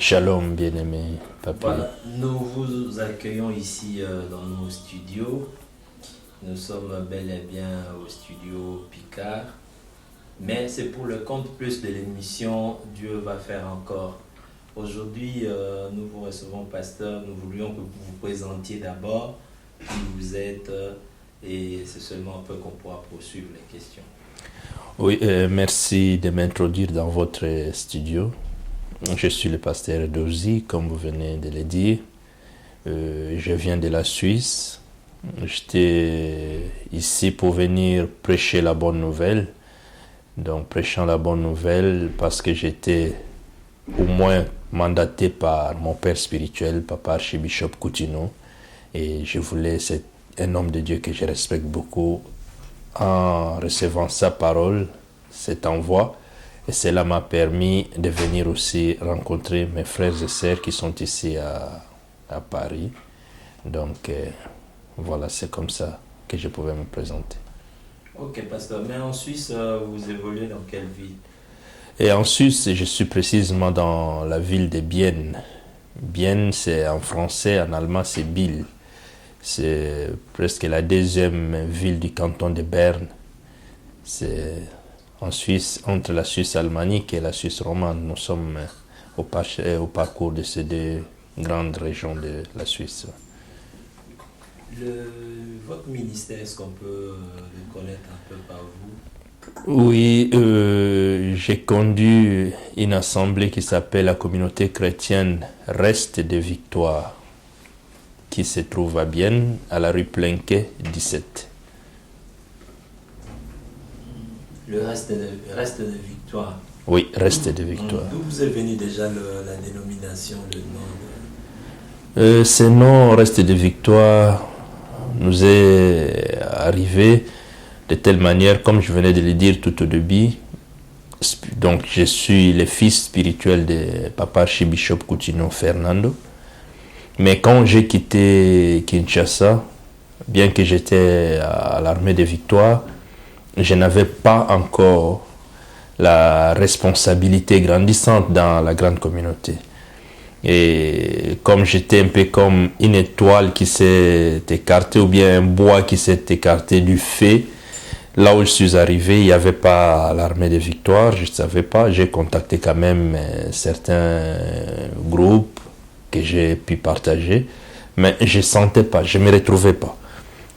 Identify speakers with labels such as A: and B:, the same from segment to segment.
A: Shalom, bien-aimé, papi.
B: Voilà, nous vous accueillons ici dans nos studios. Nous sommes bel et bien au studio Picard. Mais c'est pour le compte plus de l'émission Dieu va faire encore. Aujourd'hui, nous vous recevons, pasteur. Nous voulions que vous vous présentiez d'abord qui vous êtes et c'est seulement un peu qu'on pourra poursuivre les questions.
A: Oui, merci de m'introduire dans votre studio. Je suis le pasteur Dozy, comme vous venez de le dire. Je viens de la Suisse. J'étais ici pour venir prêcher la bonne nouvelle. Donc, prêchant la bonne nouvelle parce que j'étais au moins mandaté par mon père spirituel, Papa Archibishop Coutinho. Et je voulais, c'est un homme de Dieu que je respecte beaucoup. En recevant sa parole, cet envoi, et cela m'a permis de venir aussi rencontrer mes frères et sœurs qui sont ici à Paris. Donc voilà, c'est comme ça que je pouvais me présenter.
B: Ok, pasteur, mais en Suisse, vous évoluez dans quelle ville?
A: Et en Suisse, je suis précisément dans la ville de Bienne. Bienne, c'est en français, en allemand, c'est Biel. C'est presque la deuxième ville du canton de Berne. C'est en Suisse, entre la Suisse alémanique et la Suisse romande. Nous sommes au parcours de ces deux grandes régions de la Suisse.
B: Votre ministère, est-ce qu'on peut le connaître un peu par vous?
A: Oui, j'ai conduit une assemblée qui s'appelle la communauté chrétienne Reste de Victoire, qui se trouve à Bienne, à la rue Plenquet 17.
B: Le reste de Victoire.
A: Oui, Reste de Victoire.
B: D'où vous est venu déjà la dénomination, le nom
A: Ce nom Reste de Victoire nous est arrivé de telle manière, comme je venais de le dire tout au début. Donc, je suis le fils spirituel de Papa Archibishop Coutinho Fernando. Mais quand j'ai quitté Kinshasa, bien que j'étais à l'armée de Victoire, je n'avais pas encore la responsabilité grandissante dans la grande communauté. Et comme j'étais un peu comme une étoile qui s'est écartée, ou bien un bois qui s'est écarté du feu, là où je suis arrivé, il n'y avait pas l'armée de Victoire, je ne savais pas. J'ai contacté quand même certains groupes que j'ai pu partager, mais je ne sentais pas, je ne me retrouvais pas.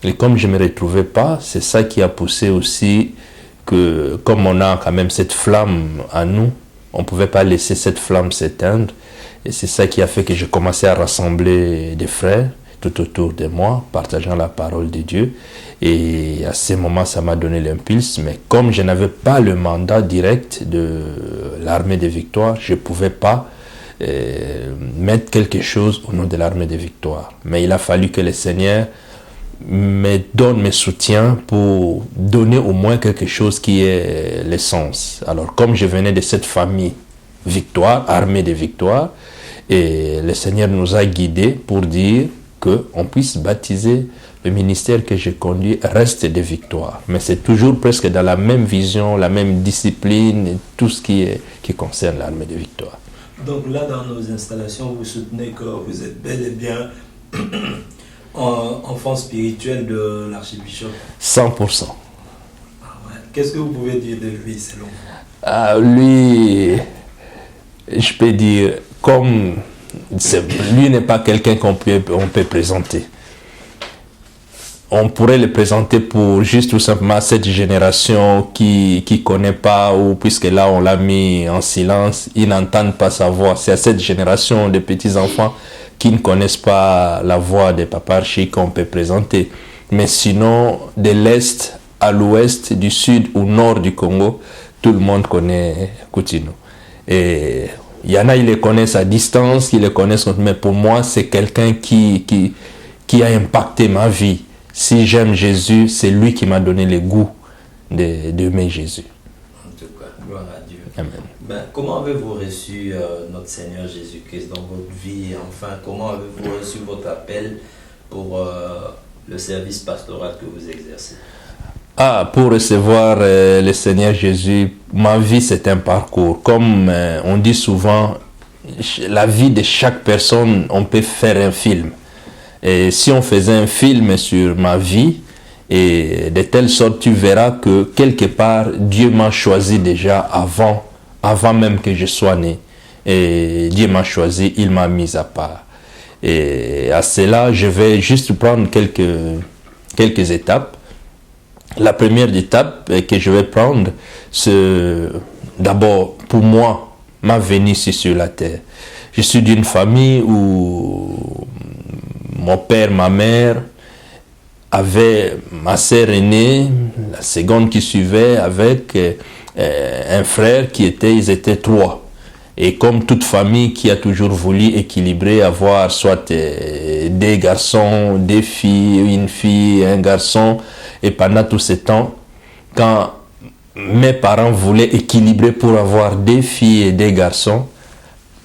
A: Et comme je ne me retrouvais pas, c'est ça qui a poussé aussi que, comme on a quand même cette flamme à nous, on ne pouvait pas laisser cette flamme s'éteindre. Et c'est ça qui a fait que j'ai commencé à rassembler des frères tout autour de moi, partageant la parole de Dieu. Et à ce moment, ça m'a donné l'impulse. Mais comme je n'avais pas le mandat direct de l'armée de Victoire, je ne pouvais pas mettre quelque chose au nom de l'armée de Victoire. Mais il a fallu que le Seigneur me donne mes soutiens pour donner au moins quelque chose qui est l'essence. Alors, comme je venais de cette famille Victoire, armée de Victoire, et le Seigneur nous a guidés pour dire qu'on puisse baptiser le ministère que j'ai conduit Reste de Victoire. Mais c'est toujours presque dans la même vision, la même discipline, et tout ce qui concerne l'armée de Victoire.
B: Donc là, dans nos installations, vous soutenez que vous êtes bel et bien enfant spirituel de l'archibishop.
A: 100%.
B: Ah ouais. Qu'est-ce que vous pouvez dire de lui, selon vous?
A: Lui, je peux dire, comme lui n'est pas quelqu'un qu'on peut présenter. On pourrait le présenter pour juste tout simplement cette génération qui ne connaît pas, ou puisque là on l'a mis en silence, ils n'entendent pas sa voix. C'est à cette génération de petits-enfants qui ne connaissent pas la voix de Papa Archi qu'on peut présenter. Mais sinon, de l'Est à l'Ouest, du Sud au Nord du Congo, tout le monde connaît Coutinho. Et il y en a, ils le connaissent à distance, ils le connaissent, mais pour moi, c'est quelqu'un qui a impacté ma vie. Si j'aime Jésus, c'est lui qui m'a donné le goût d'aimer Jésus.
B: En tout cas, gloire à Dieu.
A: Amen.
B: Ben, comment avez-vous reçu notre Seigneur Jésus-Christ dans votre vie? Enfin, comment avez-vous reçu votre appel pour le service pastoral que vous exercez?
A: Pour recevoir le Seigneur Jésus, ma vie c'est un parcours. Comme on dit souvent, la vie de chaque personne, on peut faire un film. Et si on faisait un film sur ma vie, et de telle sorte tu verras que quelque part, Dieu m'a choisi déjà avant même que je sois né. Et Dieu m'a choisi, il m'a mis à part. Et à cela, je vais juste prendre quelques étapes. La première étape que je vais prendre, c'est d'abord pour moi, ma venue ici sur la terre. Je suis d'une famille où mon père, ma mère avaient ma sœur aînée, la seconde qui suivait, avec un frère ils étaient 3. Et comme toute famille qui a toujours voulu équilibrer, avoir soit des garçons, des filles, une fille, un garçon, et pendant tout ce temps, quand mes parents voulaient équilibrer pour avoir des filles et des garçons,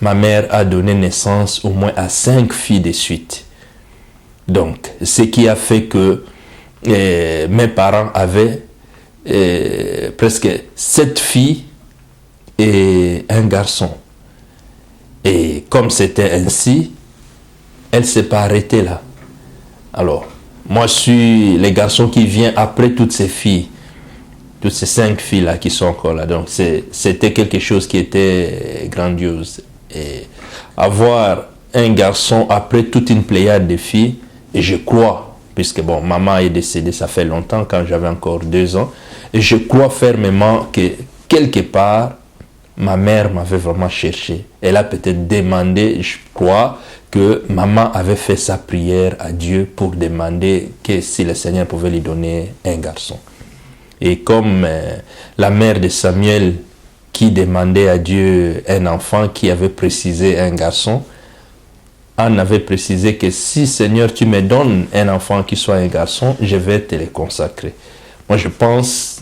A: ma mère a donné naissance au moins à 5 filles de suite. Donc, ce qui a fait que mes parents avaient presque 7 filles et un garçon. Et comme c'était ainsi, elle ne s'est pas arrêtée là. Alors, moi je suis le garçon qui vient après toutes ces filles, toutes ces 5 filles là qui sont encore là. Donc c'était quelque chose qui était grandiose. Et avoir un garçon après toute une pléiade de filles, et je crois, puisque bon, maman est décédée, ça fait longtemps, quand j'avais encore 2 ans, et je crois fermement que quelque part, ma mère m'avait vraiment cherché. Elle a peut-être demandé, je crois, que maman avait fait sa prière à Dieu pour demander que si le Seigneur pouvait lui donner un garçon. Et comme la mère de Samuel qui demandait à Dieu un enfant, qui avait précisé un garçon, Anne avait précisé que si Seigneur tu me donnes un enfant qui soit un garçon, je vais te le consacrer. Moi je pense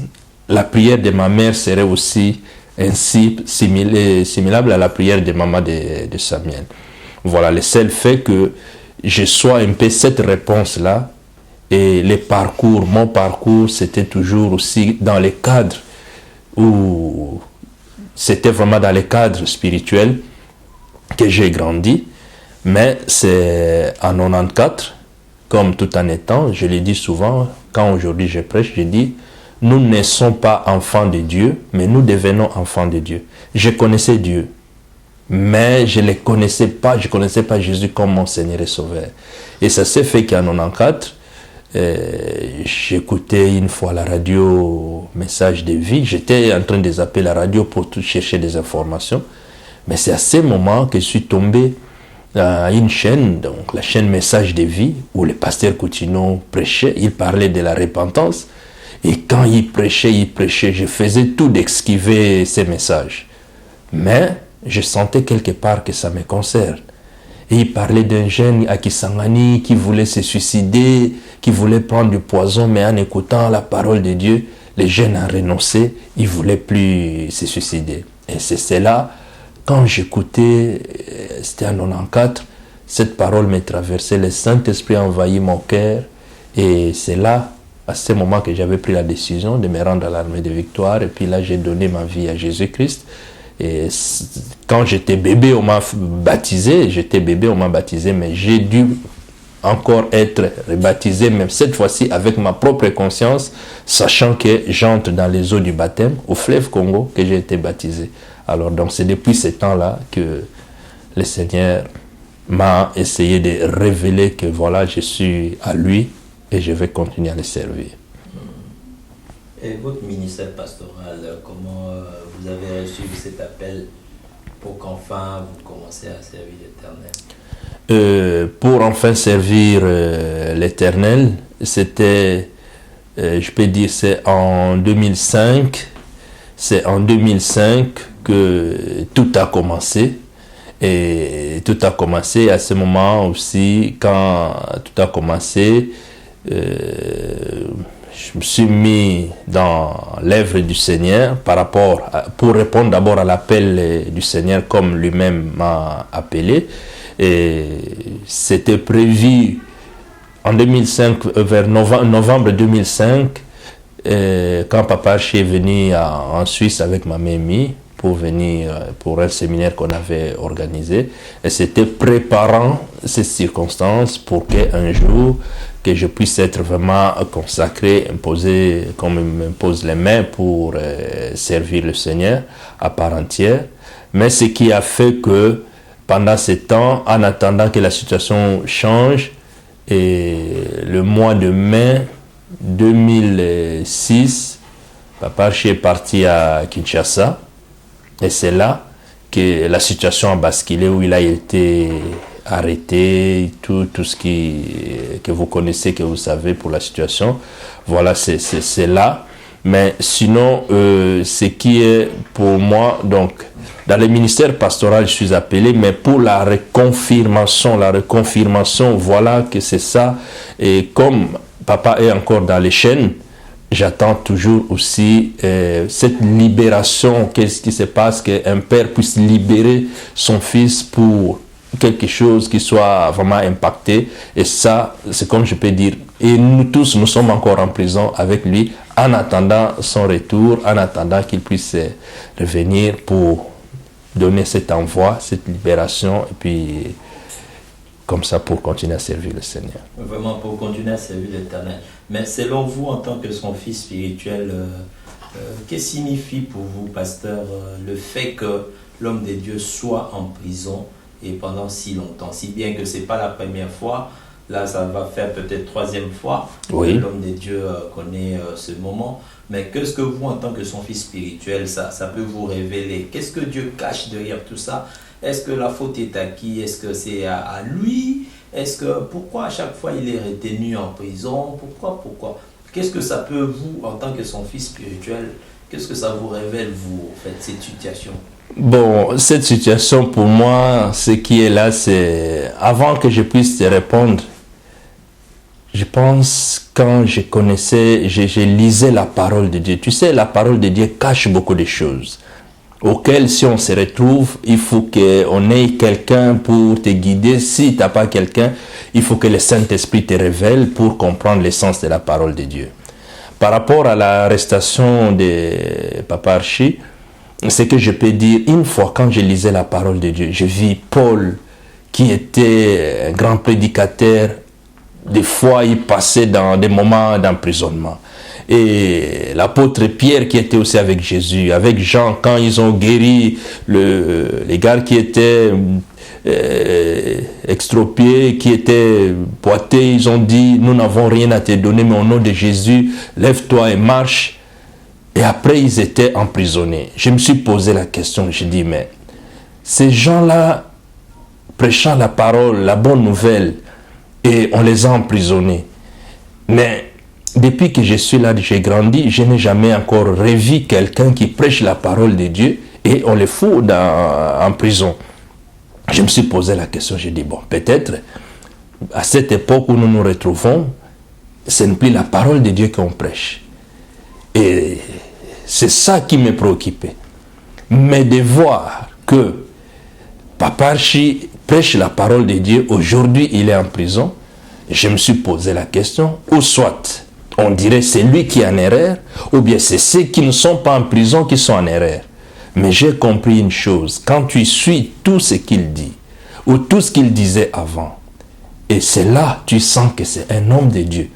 A: la prière de ma mère serait aussi ainsi similable à la prière de maman de Samuel. Voilà, le seul fait que je sois un peu cette réponse-là, et mon parcours, c'était toujours aussi dans les cadres où c'était vraiment dans les cadres spirituels que j'ai grandi. Mais c'est en 94, comme tout en étant, je le dis souvent, quand aujourd'hui je prêche, je dis, nous ne sommes pas enfants de Dieu, mais nous devenons enfants de Dieu. Je connaissais Dieu, mais je ne connaissais pas Jésus comme mon Seigneur et Sauveur. Et ça s'est fait qu'en 94, j'écoutais une fois la radio Message de vie. J'étais en train de zapper la radio pour chercher des informations. Mais c'est à ce moment que je suis tombé à une chaîne, donc la chaîne Message de vie, où le pasteur Coutinho prêchait. Il parlait de la repentance. Et quand il prêchait, je faisais tout d'esquiver ces messages. Mais je sentais quelque part que ça me concerne. Et il parlait d'un jeune à Kisangani qui voulait se suicider, qui voulait prendre du poison, mais en écoutant la parole de Dieu, les jeunes ont renoncé, ils ne voulaient plus se suicider. Et c'est cela, quand j'écoutais, c'était en 94, cette parole me traversait, le Saint-Esprit a envahi mon cœur, et c'est là, à ce moment que j'avais pris la décision de me rendre à l'armée de Victoire, et puis là j'ai donné ma vie à Jésus-Christ. Et quand j'étais bébé, on m'a baptisé, mais j'ai dû encore être rebaptisé, même cette fois-ci avec ma propre conscience, sachant que j'entre dans les eaux du baptême, au fleuve Congo, que j'ai été baptisé. Alors donc c'est depuis ce temps-là que le Seigneur m'a essayé de révéler que voilà, je suis à lui et je vais continuer à le servir.
B: Et votre ministère pastoral, comment vous avez reçu cet appel pour qu'enfin vous commencez à servir l'Éternel?
A: Pour enfin servir l'Éternel, c'était, je peux dire, c'est en 2005. C'est en 2005 que tout a commencé. Et tout a commencé à ce moment aussi, quand tout a commencé, je me suis mis dans l'œuvre du Seigneur pour répondre d'abord à l'appel du Seigneur comme lui-même m'a appelé. Et c'était prévu en 2005, vers novembre 2005, quand Papa Archie est venu en Suisse avec ma mamie pour venir pour un séminaire qu'on avait organisé. Et c'était préparant ces circonstances pour qu'un jour, que je puisse être vraiment consacré, imposé, comme il m'impose les mains pour servir le Seigneur à part entière. Mais ce qui a fait que pendant ce temps, en attendant que la situation change, et le mois de mai 2006, Papa Archi est parti à Kinshasa. Et c'est là que la situation a basculé, où il a été arrêté, tout ce que vous connaissez, que vous savez pour la situation. Voilà, c'est là. Mais sinon, ce qui est pour moi, donc, dans le ministère pastoral, je suis appelé, mais pour la reconfirmation, voilà que c'est ça. Et comme Papa est encore dans les chaînes, j'attends toujours aussi cette libération. Qu'est-ce qui se passe, qu'un père puisse libérer son fils pour quelque chose qui soit vraiment impacté. Et ça, c'est comme je peux dire. Et nous tous, nous sommes encore en prison avec lui, en attendant son retour, en attendant qu'il puisse revenir pour donner cet envoi, cette libération, et puis comme ça pour continuer à servir le Seigneur.
B: Vraiment pour continuer à servir l'Éternel. Mais selon vous, en tant que son fils spirituel, qu'est-ce que signifie pour vous, pasteur, le fait que l'homme de Dieu soit en prison et pendant si longtemps, si bien que ce n'est pas la première fois, là ça va faire peut-être troisième fois que l'homme de Dieu connaît ce moment. Mais qu'est-ce que vous, en tant que son fils spirituel, ça peut vous révéler? Qu'est-ce que Dieu cache derrière tout ça? Est-ce que la faute est à qui? Est-ce que c'est à lui? Pourquoi à chaque fois il est retenu en prison? Pourquoi? Qu'est-ce que ça peut vous, en tant que son fils spirituel, qu'est-ce que ça vous révèle, vous, en fait, cette situation?
A: Bon, cette situation, pour moi, ce qui est là, c'est... Avant que je puisse te répondre, je pense, quand je connaissais, je lisais la parole de Dieu. Tu sais, la parole de Dieu cache beaucoup de choses, auxquelles, si on se retrouve, il faut qu'on ait quelqu'un pour te guider. Si tu n'as pas quelqu'un, il faut que le Saint-Esprit te révèle pour comprendre l'essence de la parole de Dieu. Par rapport à l'arrestation de Papa Archi, ce que je peux dire, une fois quand je lisais la parole de Dieu, je vis Paul, qui était un grand prédicateur. Des fois, il passait dans des moments d'emprisonnement. Et l'apôtre Pierre, qui était aussi avec Jésus, avec Jean, quand ils ont guéri les gars qui étaient extropiés, qui étaient boités, ils ont dit, nous n'avons rien à te donner, mais au nom de Jésus, lève-toi et marche. Et après, ils étaient emprisonnés. Je me suis posé la question, je dis, mais ces gens-là, prêchant la parole, la bonne nouvelle, et on les a emprisonnés. Mais depuis que je suis là, j'ai grandi, je n'ai jamais encore revu quelqu'un qui prêche la parole de Dieu et on les fout en prison. Je me suis posé la question, j'ai dit, bon, peut-être, à cette époque où nous nous retrouvons, ce n'est plus la parole de Dieu qu'on prêche. Et c'est ça qui me préoccupait. Mais de voir que Papa Archi prêche la parole de Dieu, aujourd'hui il est en prison, je me suis posé la question, ou soit on dirait c'est lui qui est en erreur, ou bien c'est ceux qui ne sont pas en prison qui sont en erreur. Mais j'ai compris une chose, quand tu suis tout ce qu'il dit, ou tout ce qu'il disait avant, et c'est là tu sens que c'est un homme de Dieu.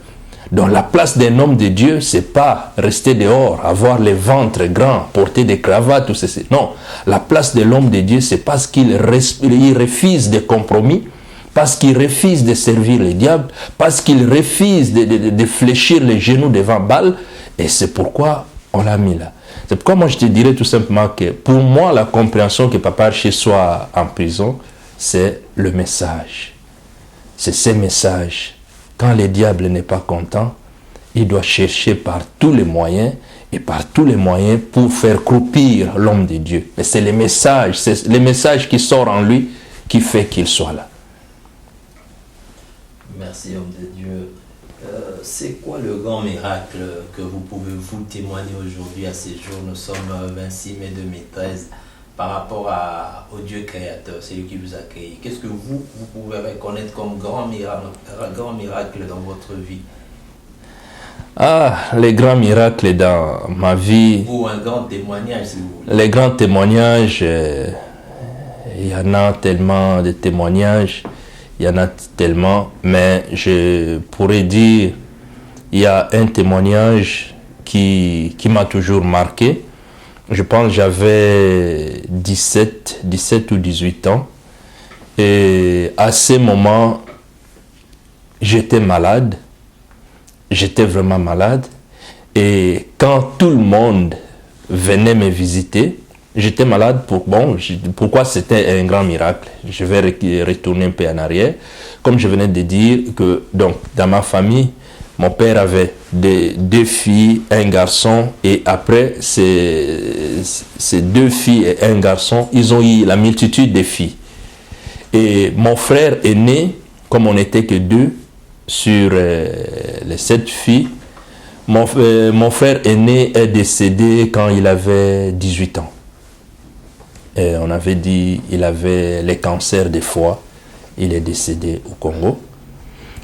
A: Donc la place d'un homme de Dieu, c'est pas rester dehors, avoir les ventres grands, porter des cravates, tout ceci. Non, la place de l'homme de Dieu, c'est parce qu'il refuse des compromis, parce qu'il refuse de servir le diable, parce qu'il refuse de fléchir les genoux devant Baal, et c'est pourquoi on l'a mis là. C'est pourquoi moi je te dirais tout simplement que pour moi la compréhension que Papa Archi soit en prison, c'est le message. C'est ces messages. Quand le diable n'est pas content, il doit chercher par tous les moyens pour faire croupir l'homme de Dieu. Mais c'est le message qui sort en lui qui fait qu'il soit là.
B: Merci, homme de Dieu. C'est quoi le grand miracle que vous pouvez vous témoigner aujourd'hui à ces jours? Nous sommes 26 mai 2013. Par rapport au Dieu créateur, c'est lui qui vous a créé. Qu'est-ce que vous pouvez reconnaître comme grand miracle dans votre vie?
A: Ah, les grands miracles dans ma vie.
B: Ou un grand témoignage, si vous voulez.
A: Les grands témoignages, il y en a tellement de témoignages, il y en a tellement, mais je pourrais dire, il y a un témoignage qui m'a toujours marqué. Je pense que j'avais 17 ou 18 ans. Et à ce moment, j'étais malade. J'étais vraiment malade. Et quand tout le monde venait me visiter, j'étais malade pourquoi c'était un grand miracle. Je vais retourner un peu en arrière. Comme je venais de dire que donc dans ma famille, mon père avait deux filles, un garçon, et après ces 2 filles et un garçon, ils ont eu la multitude de filles. Et mon frère aîné, comme on n'était que 2 sur les 7 filles, mon frère aîné est décédé quand il avait 18 ans. Et on avait dit qu'il avait les cancers des foie. Il est décédé au Congo.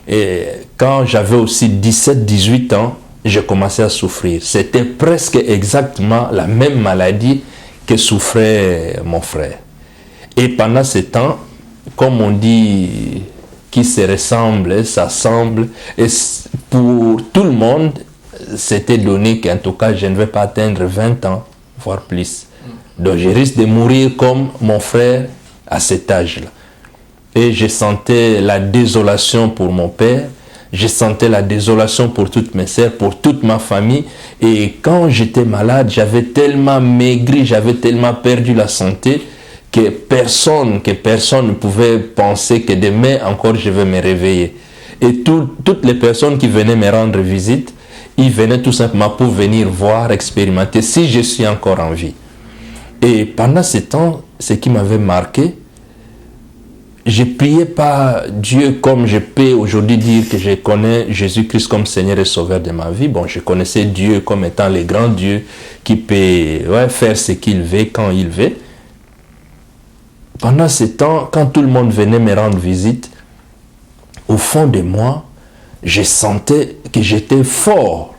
A: Et quand j'avais aussi 17-18 ans, j'ai commencé à souffrir. C'était presque exactement la même maladie que souffrait mon frère. Et pendant ce temps, comme on dit, qui se ressemble, s'assemble, et pour tout le monde, c'était donné qu'en tout cas, je ne vais pas atteindre 20 ans, voire plus. Donc je risque de mourir comme mon frère à cet âge-là. Et je sentais la désolation pour mon père, je sentais la désolation pour toutes mes sœurs, pour toute ma famille. Et quand j'étais malade, j'avais tellement maigri, j'avais tellement perdu la santé que personne ne pouvait penser que demain encore je vais me réveiller. Et toutes les personnes qui venaient me rendre visite, ils venaient tout simplement pour venir voir, expérimenter si je suis encore en vie. Et pendant ce temps, ce qui m'avait marqué, je priais pas Dieu comme je peux aujourd'hui dire que je connais Jésus-Christ comme Seigneur et Sauveur de ma vie. Bon, je connaissais Dieu comme étant le grand Dieu qui peut faire ce qu'il veut quand il veut. Pendant ce temps, quand tout le monde venait me rendre visite, au fond de moi, je sentais que j'étais fort.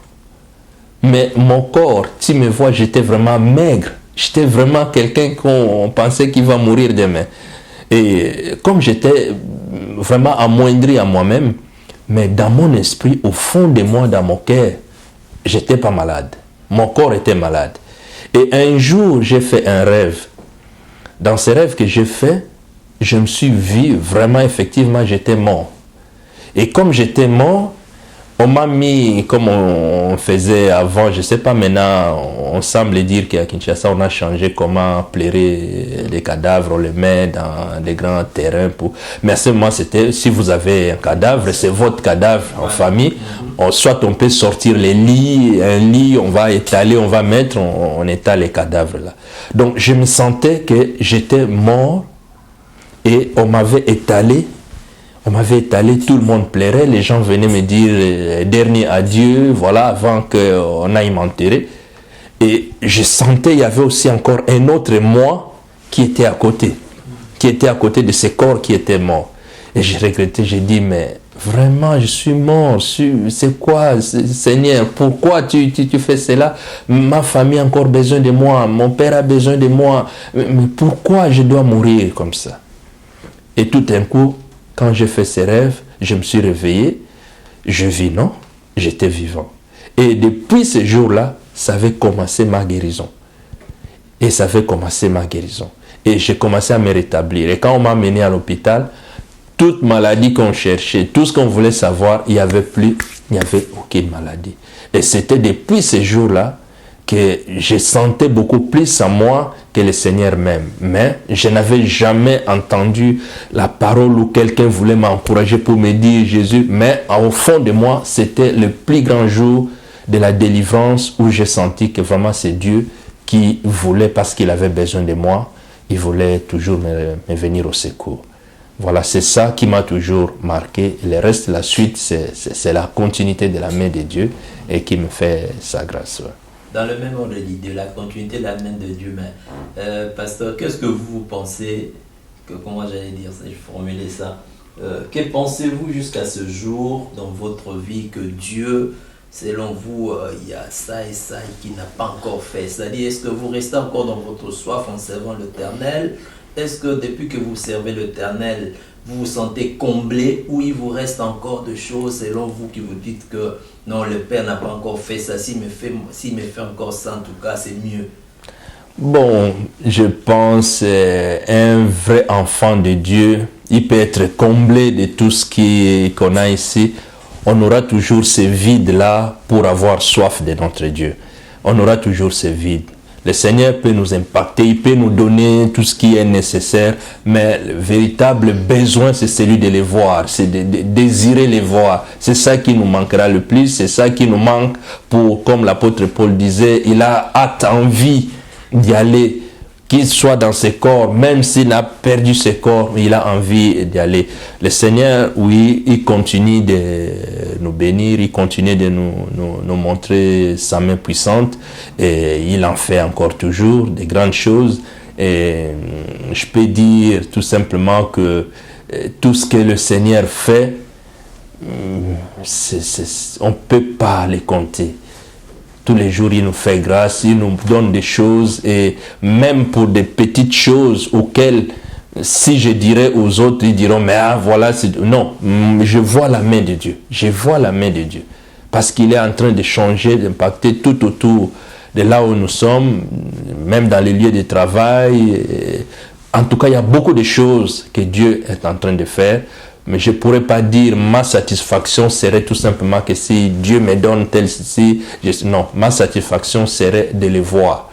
A: Mais mon corps, tu me vois, j'étais vraiment maigre. J'étais vraiment quelqu'un qu'on pensait qu'il va mourir demain. Et comme j'étais vraiment amoindri à moi-même, mais dans mon esprit, au fond de moi, dans mon cœur, j'étais pas malade. Mon corps était malade. Et un jour, j'ai fait un rêve. Dans ce rêve que j'ai fait, je me suis vu vraiment, effectivement, j'étais mort. Et comme j'étais mort, on m'a mis, comme on faisait avant, je ne sais pas maintenant, on semble dire qu'à Kinshasa, on a changé comment plairer les cadavres, on les met dans des grands terrains. Mais à ce moment, c'était, si vous avez un cadavre, c'est votre cadavre en famille. Soit on peut sortir les lits, un lit, on va étaler, on va mettre, on étale les cadavres là. Donc je me sentais que j'étais mort et on m'avait étalé. On m'avait étalé, tout le monde plairait, les gens venaient me dire dernier adieu, voilà, avant qu'on aille m'enterrer. Et je sentais, il y avait aussi encore un autre moi qui était à côté de ce corps qui était mort. Et j'ai regretté, j'ai dit, mais vraiment, je suis mort, c'est quoi, Seigneur, pourquoi tu fais cela? Ma famille a encore besoin de moi, mon père a besoin de moi, mais pourquoi je dois mourir comme ça? Et tout d'un coup, quand j'ai fait ces rêves, je me suis réveillé, je vis, non, j'étais vivant. Et depuis ce jour-là, ça avait commencé ma guérison. Et ça avait commencé ma guérison. Et j'ai commencé à me rétablir. Et quand on m'a mené à l'hôpital, toute maladie qu'on cherchait, tout ce qu'on voulait savoir, il n'y avait aucune maladie. Et c'était depuis ce jour-là que je sentais beaucoup plus en moi que le Seigneur m'aime. Mais je n'avais jamais entendu la parole où quelqu'un voulait m'encourager pour me dire Jésus. Mais au fond de moi, c'était le plus grand jour de la délivrance où j'ai senti que vraiment c'est Dieu qui voulait, parce qu'il avait besoin de moi, il voulait toujours me venir au secours. Voilà, c'est ça qui m'a toujours marqué. Le reste, la suite, c'est la continuité de la main de Dieu et qui me fait sa grâce.
B: Dans le même ordre d'idée, la continuité de la main de Dieu, mais pasteur, qu'est-ce que vous pensez, comment j'allais dire ça, je formulais ça, que pensez-vous jusqu'à ce jour dans votre vie que Dieu selon vous, il y a ça et ça qui n'a pas encore fait. C'est-à-dire, est-ce que vous restez encore dans votre soif en servant l'Éternel? Est-ce que depuis que vous servez l'Éternel, vous vous sentez comblé, ou il vous reste encore des choses selon vous qui vous dites que non, le Père n'a pas encore fait ça, s'il me fait encore ça, en tout cas, c'est mieux?
A: Bon, je pense un vrai enfant de Dieu, il peut être comblé de tout ce qu'on a ici. On aura toujours ce vide-là pour avoir soif de notre Dieu. On aura toujours ce vide. Le Seigneur peut nous impacter, il peut nous donner tout ce qui est nécessaire, mais le véritable besoin, c'est celui de les voir, c'est de désirer les voir. C'est ça qui nous manquera le plus, c'est ça qui nous manque pour, comme l'apôtre Paul disait, il a hâte, envie d'y aller, qu'il soit dans ses corps, même s'il a perdu ses corps, il a envie d'y aller. Le Seigneur, oui, il continue de nous bénir, il continue de nous montrer sa main puissante, et il en fait encore toujours de grandes choses. Et je peux dire tout simplement que tout ce que le Seigneur fait, on ne peut pas les compter. Tous les jours, il nous fait grâce, il nous donne des choses, et même pour des petites choses auxquelles, si je dirais aux autres, ils diront, mais ah, voilà, non, je vois la main de Dieu. Je vois la main de Dieu. Parce qu'il est en train de changer, d'impacter tout autour de là où nous sommes, même dans les lieux de travail. En tout cas, il y a beaucoup de choses que Dieu est en train de faire. Mais je ne pourrais pas dire ma satisfaction serait tout simplement que si Dieu me donne tel ceci. Non, ma satisfaction serait de les voir.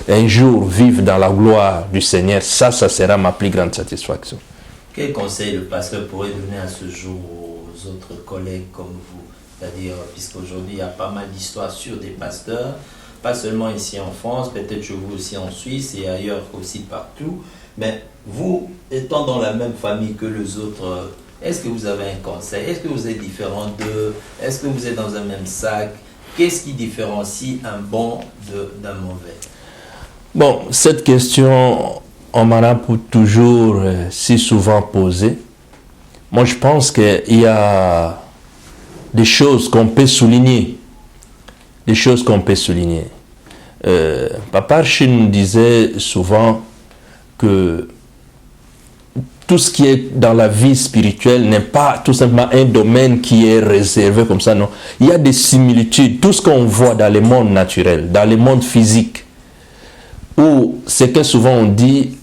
A: Un jour vivre dans la gloire du Seigneur, ça sera ma plus grande satisfaction.
B: Quel conseil le pasteur pourrait donner à ce jour aux autres collègues comme vous? C'est-à-dire, puisqu'aujourd'hui il y a pas mal d'histoires sur des pasteurs, pas seulement ici en France, peut-être chez vous aussi en Suisse et ailleurs aussi partout. Mais vous, étant dans la même famille que les autres, est-ce que vous avez un conseil? Est-ce que vous êtes différent d'eux? Est-ce que vous êtes dans un même sac? Qu'est-ce qui différencie un bon d'un mauvais?
A: Bon, cette question, on m'en a toujours si souvent posée. Moi, je pense qu'il y a des choses qu'on peut souligner. Des choses qu'on peut souligner. Papa Archie nous disait souvent que tout ce qui est dans la vie spirituelle n'est pas tout simplement un domaine qui est réservé comme ça, non. Il y a des similitudes. Tout ce qu'on voit dans le monde naturel, dans le monde physique, où c'est que souvent on dit,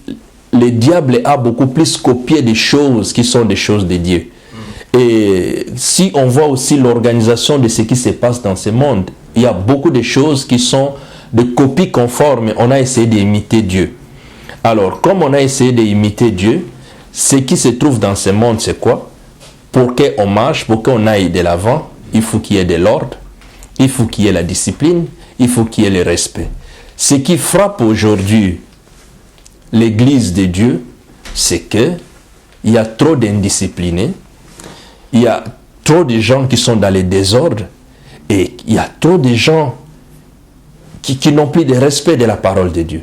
A: le diable a beaucoup plus copié des choses qui sont des choses de Dieu. Et si on voit aussi l'organisation de ce qui se passe dans ce monde, il y a beaucoup de choses qui sont de copies conformes. On a essayé d'imiter Dieu. Alors, comme on a essayé d'imiter Dieu, ce qui se trouve dans ce monde, c'est quoi? Pour qu'on marche, pour qu'on aille de l'avant, il faut qu'il y ait de l'ordre, il faut qu'il y ait la discipline, il faut qu'il y ait le respect. Ce qui frappe aujourd'hui l'Église de Dieu, c'est qu'il y a trop d'indisciplinés, il y a trop de gens qui sont dans les désordres, et il y a trop de gens qui n'ont plus de respect de la parole de Dieu.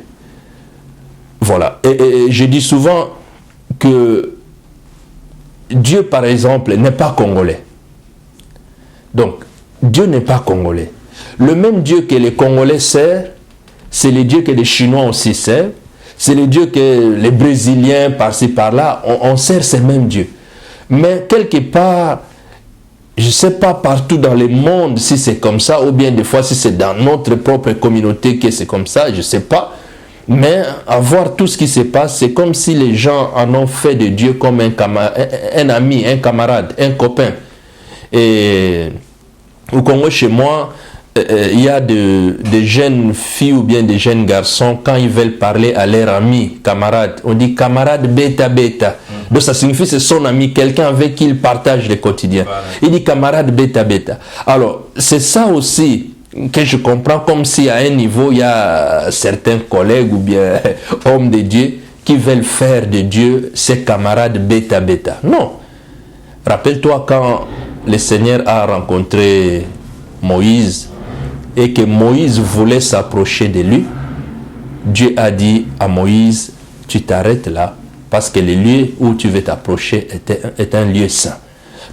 A: Voilà. Et je dis souvent que Dieu, par exemple, n'est pas congolais. Donc, Dieu n'est pas congolais. Le même Dieu que les Congolais servent, c'est le Dieu que les Chinois aussi servent, c'est le Dieu que les Brésiliens, par-ci, par-là, on sert ce même Dieu. Mais quelque part, je ne sais pas partout dans le monde si c'est comme ça, ou bien des fois si c'est dans notre propre communauté que c'est comme ça, je ne sais pas. Mais à voir tout ce qui se passe, c'est comme si les gens en ont fait de Dieu comme un ami, un camarade, un copain. Et au Congo, chez moi, il y a des jeunes filles ou bien des jeunes garçons, quand ils veulent parler à leur ami, camarade, on dit camarade bêta bêta. Donc ça signifie c'est son ami, quelqu'un avec qui il partage le quotidien. Voilà. Il dit camarade bêta bêta. Alors, c'est ça aussi que je comprends, comme si à un niveau, il y a certains collègues ou bien hommes de Dieu qui veulent faire de Dieu ses camarades bêta bêta. Non. Rappelle-toi quand le Seigneur a rencontré Moïse et que Moïse voulait s'approcher de lui, Dieu a dit à Moïse, tu t'arrêtes là, parce que le lieu où tu veux t'approcher est un lieu saint.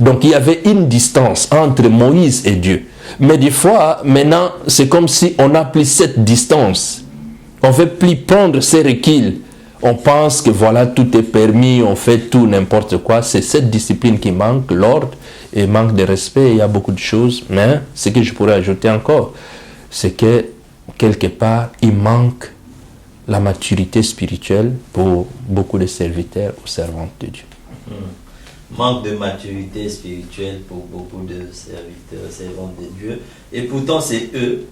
A: Donc il y avait une distance entre Moïse et Dieu. Mais des fois, maintenant, c'est comme si on n'a plus cette distance. On ne veut plus prendre ces reculs. On pense que voilà, tout est permis, on fait tout, n'importe quoi. C'est cette discipline qui manque, l'ordre, et manque de respect. Il y a beaucoup de choses. Mais ce que je pourrais ajouter encore, c'est que quelque part, il manque la maturité spirituelle pour beaucoup de serviteurs ou servantes de Dieu.
B: Manque de maturité spirituelle pour beaucoup de serviteurs, servantes de Dieu. Et pourtant, c'est eux.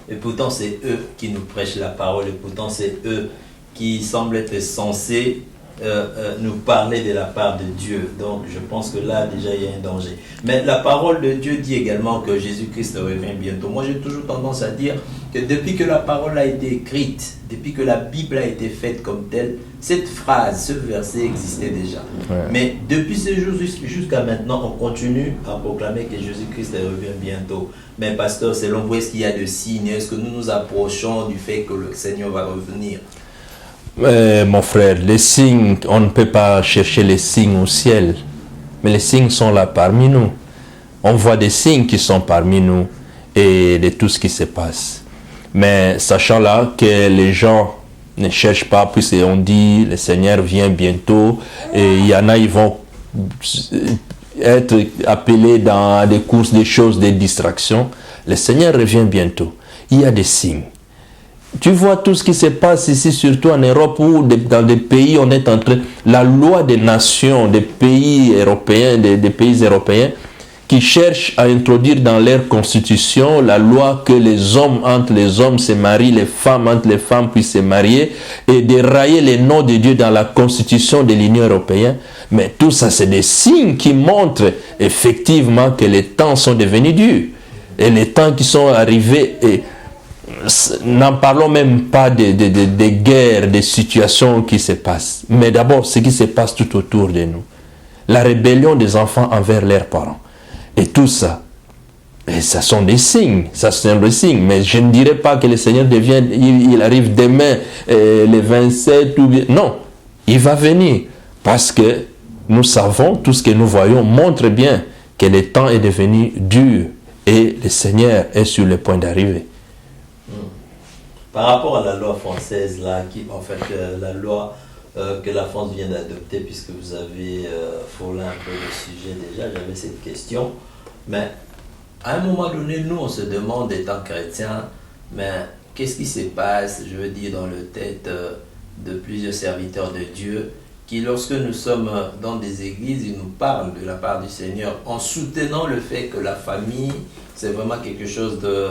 B: Et pourtant, c'est eux qui nous prêchent la parole. Et pourtant, c'est eux qui semblent être censés nous parler de la part de Dieu. Donc, je pense que là, déjà, il y a un danger. Mais la parole de Dieu dit également que Jésus-Christ revient bientôt. Moi, j'ai toujours tendance à dire que depuis que la parole a été écrite, depuis que la Bible a été faite comme telle, cette phrase, ce verset existait déjà. Ouais. Mais depuis ce jour jusqu'à maintenant, on continue à proclamer que Jésus-Christ revient bientôt. Mais pasteur, selon vous, est-ce qu'il y a des signes? Est-ce que nous nous approchons du fait que le Seigneur va revenir?
A: Mon frère, les signes, on ne peut pas chercher les signes au ciel, mais les signes sont là parmi nous. On voit des signes qui sont parmi nous et de tout ce qui se passe. Mais sachant là que les gens ne cherchent pas, puisqu'on dit le Seigneur vient bientôt, et il y en a, ils vont être appelés dans des courses, des choses, des distractions. Le Seigneur revient bientôt. Il y a des signes. Tu vois tout ce qui se passe ici, surtout en Europe, où dans des pays, on est en train... La loi des nations, des pays européens, des pays européens, qui cherchent à introduire dans leur constitution la loi que les hommes entre les hommes se marient, les femmes entre les femmes puissent se marier, et de railler les noms de Dieu dans la constitution de l'Union européenne. Mais tout ça, c'est des signes qui montrent effectivement que les temps sont devenus durs. Et les temps qui sont arrivés... N'en parlons même pas des guerres, des situations qui se passent. Mais d'abord, ce qui se passe tout autour de nous. La rébellion des enfants envers leurs parents. Et tout ça. Et ça sont des signes. Ça sont des signes. Mais je ne dirais pas que le Seigneur il arrive demain, le 27 ou bien... Non. Il va venir. Parce que nous savons, tout ce que nous voyons montre bien que le temps est devenu dur. Et le Seigneur est sur le point d'arriver.
B: Par rapport à la loi française, là, la loi que la France vient d'adopter, puisque vous avez frôlé un peu le sujet déjà, j'avais cette question. Mais à un moment donné, nous, on se demande, étant chrétiens, mais qu'est-ce qui se passe, je veux dire, dans le tête de plusieurs serviteurs de Dieu, qui, lorsque nous sommes dans des églises, ils nous parlent de la part du Seigneur, en soutenant le fait que la famille, c'est vraiment quelque chose de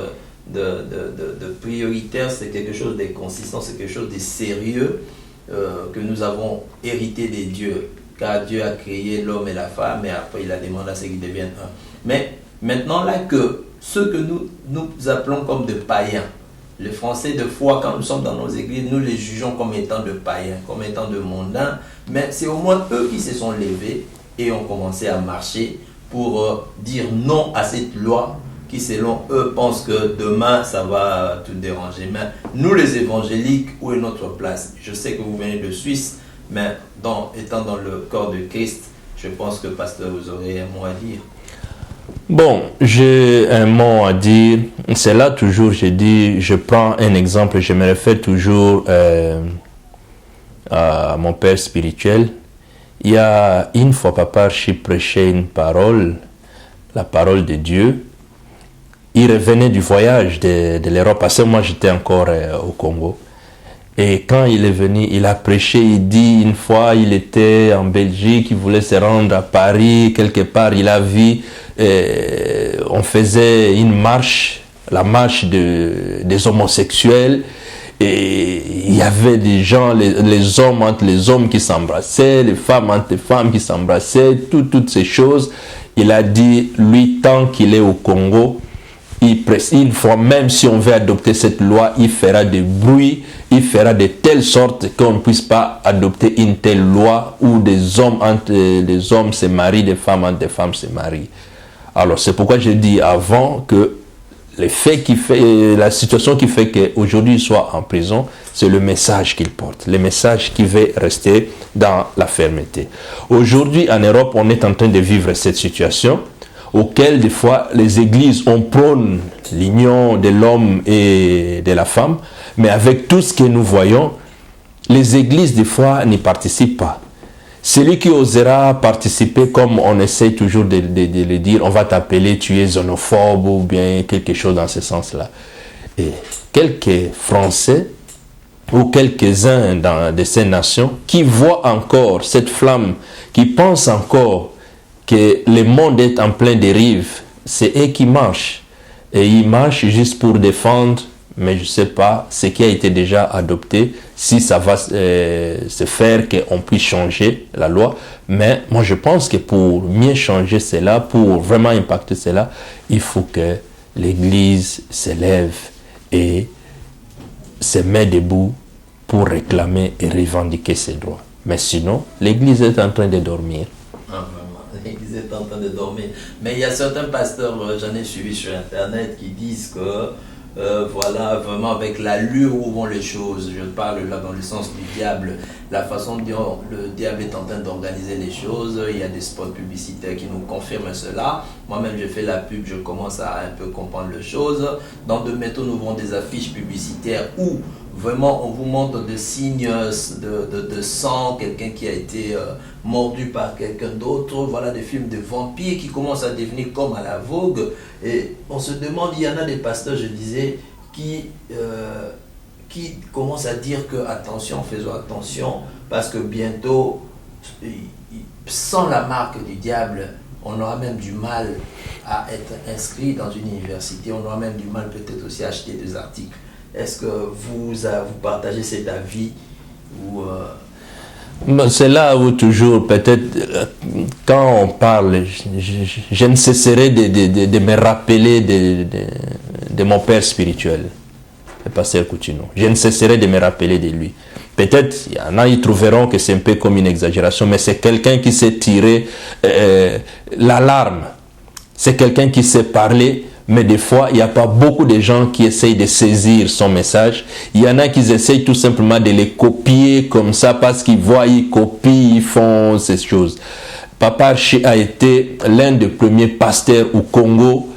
B: prioritaire, c'est quelque chose de consistant, c'est quelque chose de sérieux que nous avons hérité des dieux, car Dieu a créé l'homme et la femme et après il a demandé à ce qu'ils deviennent un. Mais maintenant là que ceux que nous appelons comme de païens, les Français de foi, quand nous sommes dans nos églises, nous les jugeons comme étant de païens, comme étant de mondains, mais c'est au moins eux qui se sont levés et ont commencé à marcher pour dire non à cette loi qui, selon eux, pensent que demain, ça va tout déranger. Mais nous, les évangéliques, où est notre place? Je sais que vous venez de Suisse, mais étant dans le corps de Christ, je pense que, pasteur, vous aurez un mot à dire.
A: Bon, j'ai un mot à dire. C'est là toujours, je prends un exemple, je me réfère toujours à mon père spirituel. Il y a une fois, papa, je prêchais une parole, la parole de Dieu. Il revenait du voyage de l'Europe, parce que moi j'étais encore au Congo. Et quand il est venu, il a prêché, il dit une fois, il était en Belgique, il voulait se rendre à Paris, quelque part, il a vu, on faisait une marche, la marche des homosexuels, et il y avait des gens, les hommes entre les hommes qui s'embrassaient, les femmes entre les femmes qui s'embrassaient, toutes ces choses. Il a dit, lui, tant qu'il est au Congo, une fois, même si on veut adopter cette loi, il fera des bruits, il fera de telle sorte qu'on ne puisse pas adopter une telle loi où des hommes entre des hommes se marient, des femmes entre des femmes se marient. Alors c'est pourquoi j'ai dit avant que le fait qui fait, la situation qui fait qu'aujourd'hui il soit en prison, c'est le message qu'il porte, le message qui veut rester dans la fermeté. Aujourd'hui en Europe, on est en train de vivre cette situation. auquel des fois les églises on prône l'union de l'homme et de la femme, mais avec tout ce que nous voyons, les églises des fois n'y participent pas. Celui qui osera participer, comme on essaie toujours de le dire, on va t'appeler tu es xénophobe ou bien quelque chose dans ce sens-là. Et quelques Français ou quelques-uns de ces nations qui voient encore cette flamme, qui pensent encore que le monde est en pleine dérive, c'est eux qui marchent. Et ils marchent juste pour défendre, mais je ne sais pas ce qui a été déjà adopté, si ça va se faire, qu'on puisse changer la loi. Mais moi je pense que pour mieux changer cela, pour vraiment impacter cela, il faut que l'Église se lève et se met debout pour réclamer et revendiquer ses droits. Mais sinon, l'Église est en train de dormir.
B: Ah, vraiment, l'Église est en train de dormir. Mais il y a certains pasteurs, j'en ai suivi sur Internet, qui disent que voilà, vraiment avec l'allure où vont les choses, je parle là dans le sens du diable, la façon dont le diable est en train d'organiser les choses, il y a des spots publicitaires qui nous confirment cela. Moi-même, je fais la pub, je commence à un peu comprendre les choses. Dans de métaux, nous avons des affiches publicitaires où vraiment on vous montre des signes de sang, quelqu'un qui a été mordu par quelqu'un d'autre, voilà des films de vampires qui commencent à devenir comme à la vogue, et on se demande, il y en a des pasteurs, je disais, qui commencent à dire que attention, faisons attention, parce que bientôt, sans la marque du diable, on aura même du mal à être inscrit dans une université, on aura même du mal peut-être aussi à acheter des articles. Est-ce que vous partagez cet avis ou
A: C'est là où toujours, peut-être, quand on parle, je ne cesserai de me rappeler de mon père spirituel, le pasteur Coutinho. Je ne cesserai de me rappeler de lui. Peut-être, il y en a, ils trouveront que c'est un peu comme une exagération, mais c'est quelqu'un qui s'est tiré l'alarme. C'est quelqu'un qui sait parler. Mais des fois, il n'y a pas beaucoup de gens qui essayent de saisir son message. Il y en a qui essayent tout simplement de les copier comme ça parce qu'ils voient, ils copient, ils font ces choses. Papa Archi a été l'un des premiers pasteurs au Congo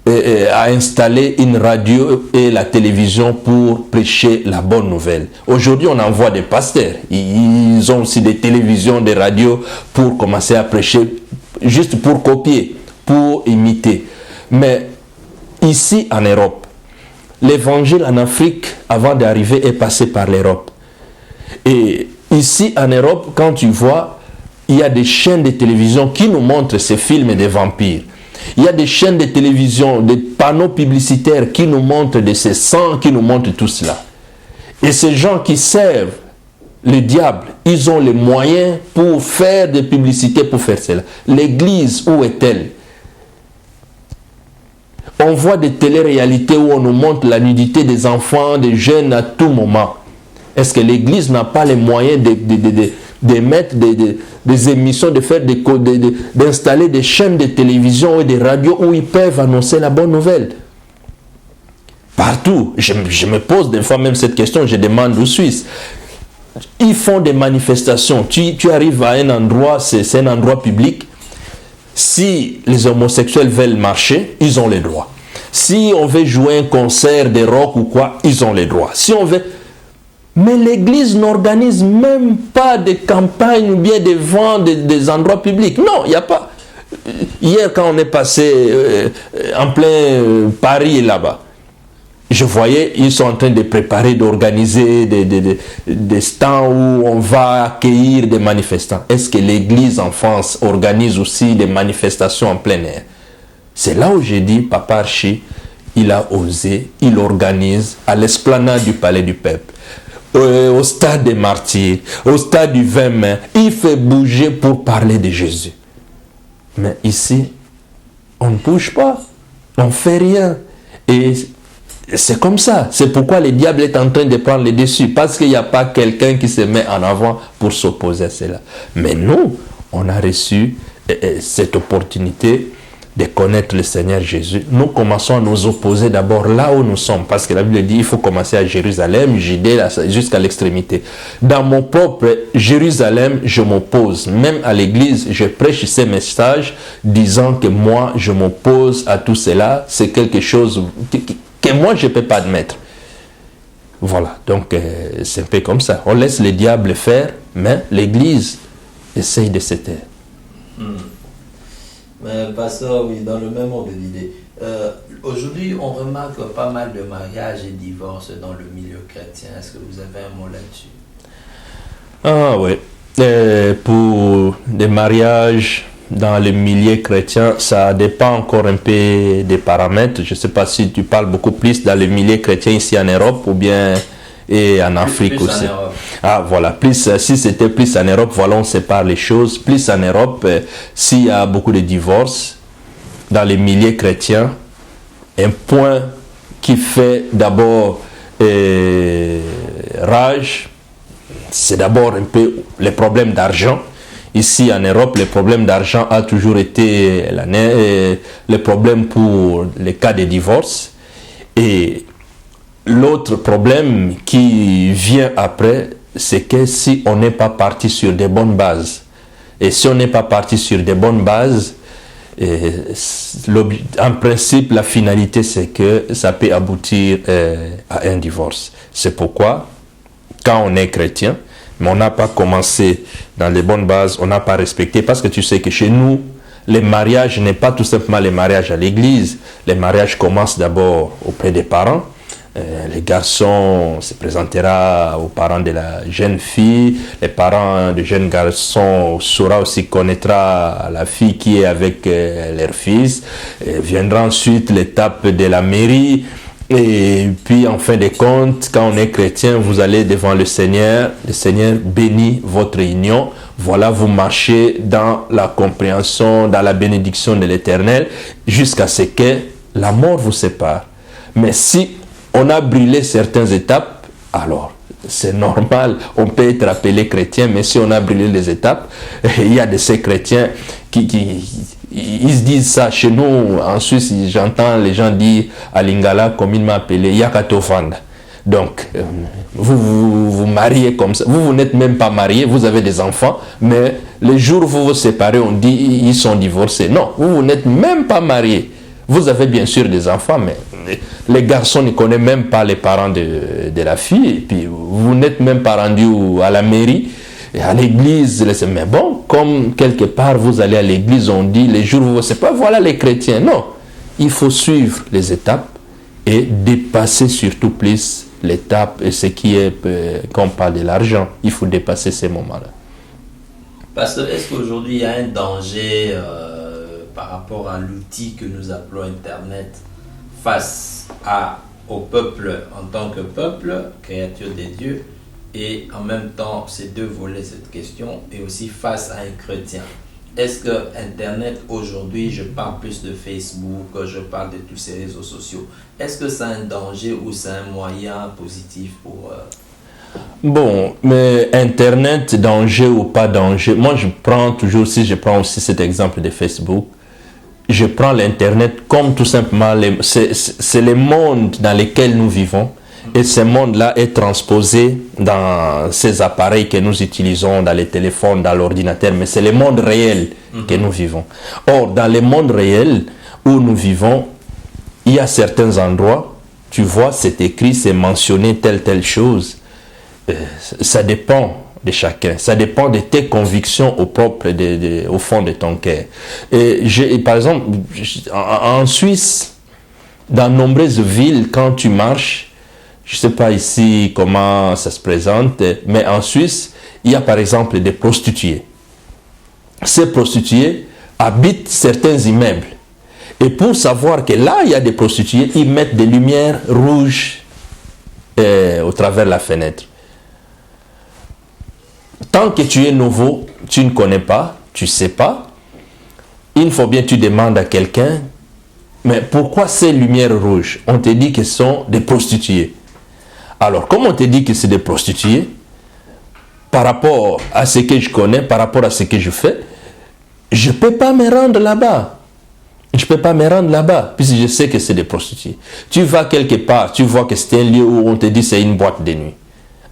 A: à installer une radio et la télévision pour prêcher la bonne nouvelle. Aujourd'hui, on envoie des pasteurs. Ils ont aussi des télévisions, des radios pour commencer à prêcher, juste pour copier, pour imiter. Mais ici en Europe, l'évangile en Afrique, avant d'arriver, est passé par l'Europe. Et ici en Europe, quand tu vois, il y a des chaînes de télévision qui nous montrent ces films de vampires. Il y a des chaînes de télévision, des panneaux publicitaires qui nous montrent de ces sangs, qui nous montrent tout cela. Et ces gens qui servent le diable, ils ont les moyens pour faire des publicités, pour faire cela. L'Église, où est-elle? On voit des téléréalités où on nous montre la nudité des enfants, des jeunes à tout moment. Est-ce que l'Église n'a pas les moyens de mettre des émissions, d'installer des chaînes de télévision et des radios où ils peuvent annoncer la bonne nouvelle? Partout. Je me pose des fois même cette question, je demande aux Suisses. Ils font des manifestations. Tu arrives à un endroit, c'est un endroit public. Si les homosexuels veulent marcher, ils ont les droits. Si on veut jouer un concert de rock ou quoi, ils ont les droits. Si on veut... Mais l'Église n'organise même pas de campagnes ou bien des ventes des endroits publics. Non, il n'y a pas. Hier, quand on est passé en plein Paris là-bas, je voyais, ils sont en train de préparer, d'organiser des stands où on va accueillir des manifestants. Est-ce que l'Église en France organise aussi des manifestations en plein air? C'est là où j'ai dit, Papa Archi, il a osé, il organise à l'esplanade du Palais du Peuple, au stade des Martyrs, au stade du 20 mai, il fait bouger pour parler de Jésus. Mais ici, on ne bouge pas, on ne fait rien. Et c'est comme ça. C'est pourquoi le diable est en train de prendre le dessus. Parce qu'il n'y a pas quelqu'un qui se met en avant pour s'opposer à cela. Mais nous, on a reçu cette opportunité de connaître le Seigneur Jésus, nous commençons à nous opposer d'abord là où nous sommes. Parce que la Bible dit il faut commencer à Jérusalem, Judée, jusqu'à l'extrémité. Dans mon propre Jérusalem, je m'oppose. Même à l'église, je prêche ces messages disant que moi, je m'oppose à tout cela. C'est quelque chose que moi, je ne peux pas admettre. Voilà, donc c'est un peu comme ça. On laisse le diable faire, mais l'église essaye de se taire.
B: Mais pasteur, oui, dans le même ordre d'idée. Aujourd'hui, on remarque pas mal de mariages et divorces dans le milieu chrétien. Est-ce que vous avez un mot là-dessus?
A: Ah oui. Pour des mariages dans le milieu chrétien, ça dépend encore un peu des paramètres. Je ne sais pas si tu parles beaucoup plus dans le milieu chrétien ici en Europe ou bien et en Afrique
B: plus
A: aussi.
B: En Europe.
A: Ah voilà, plus si c'était plus en Europe, voilà, on sépare les choses. Plus en Europe, s'il y a beaucoup de divorces dans les milieux chrétiens, un point qui fait d'abord rage, c'est d'abord un peu les problèmes d'argent. Ici en Europe, le problème d'argent a toujours été le problème pour les cas de divorce. Et l'autre problème qui vient après, c'est que si on n'est pas parti sur des bonnes bases, et si on n'est pas parti sur des bonnes bases, en principe, la finalité, c'est que ça peut aboutir à un divorce. C'est pourquoi, quand on est chrétien, mais on n'a pas commencé dans les bonnes bases, on n'a pas respecté, parce que tu sais que chez nous, les mariages n'est pas tout simplement les mariages à l'église. Les mariages commencent d'abord auprès des parents. Les garçons se présentera aux parents de la jeune fille, les parents du jeune garçon saura aussi connaîtra la fille qui est avec leur fils. Viendra ensuite l'étape de la mairie. Et puis en fin de compte, quand on est chrétien, vous allez devant le Seigneur bénit votre union. Voilà, vous marchez dans la compréhension, dans la bénédiction de l'Éternel, jusqu'à ce que la mort vous sépare. Mais si on a brûlé certaines étapes, alors c'est normal, on peut être appelé chrétien, mais si on a brûlé les étapes, il y a de ces chrétiens qui ils se disent ça. Chez nous, en Suisse, j'entends les gens dire à Lingala, comme il m'a appelé, Yakatofanda. Donc, vous mariez comme ça. Vous n'êtes même pas marié, vous avez des enfants, mais les jours où vous vous séparez, on dit ils sont divorcés. Non, vous n'êtes même pas marié. Vous avez bien sûr des enfants, mais les garçons ne connaissent même pas les parents de la fille. Et puis, vous n'êtes même pas rendu à la mairie, et à l'église. Mais bon, comme quelque part vous allez à l'église, on dit les jours où c'est pas voilà les chrétiens. Non, il faut suivre les étapes et dépasser surtout plus l'étape et ce qui est, quand on parle de l'argent, il faut dépasser ces moments-là.
B: Parce que est-ce qu'aujourd'hui il y a un danger par rapport à l'outil que nous appelons Internet face au peuple en tant que peuple, créature des dieux, et en même temps, ces deux volets, cette question, et aussi face à un chrétien. Est-ce que Internet, aujourd'hui, je parle plus de Facebook, je parle de tous ces réseaux sociaux, est-ce que c'est un danger ou c'est un moyen positif pour...
A: Bon, mais Internet, danger ou pas danger, moi je prends toujours, si je prends aussi cet exemple de Facebook, je prends l'Internet comme tout simplement, c'est le monde dans lequel nous vivons. Et ce monde-là est transposé dans ces appareils que nous utilisons, dans les téléphones, dans l'ordinateur, mais c'est le monde réel que nous vivons. Or, dans le monde réel où nous vivons, il y a certains endroits, tu vois, c'est écrit, c'est mentionné telle chose. Ça dépend de chacun, ça dépend de tes convictions au fond de ton cœur. Et par exemple, en Suisse, dans de nombreuses villes, quand tu marches, je ne sais pas ici comment ça se présente, mais en Suisse, il y a par exemple des prostituées. Ces prostituées habitent certains immeubles. Et pour savoir que là, il y a des prostituées, ils mettent des lumières rouges au travers de la fenêtre. Tant que tu es nouveau, tu ne connais pas, tu ne sais pas, il faut bien que tu demandes à quelqu'un, mais pourquoi ces lumières rouges? On te dit que ce sont des prostituées. Alors, comme on te dit que c'est des prostituées, par rapport à ce que je connais, par rapport à ce que je fais, je ne peux pas me rendre là-bas. Je ne peux pas me rendre là-bas, puisque je sais que c'est des prostituées. Tu vas quelque part, tu vois que c'est un lieu où on te dit c'est une boîte de nuit.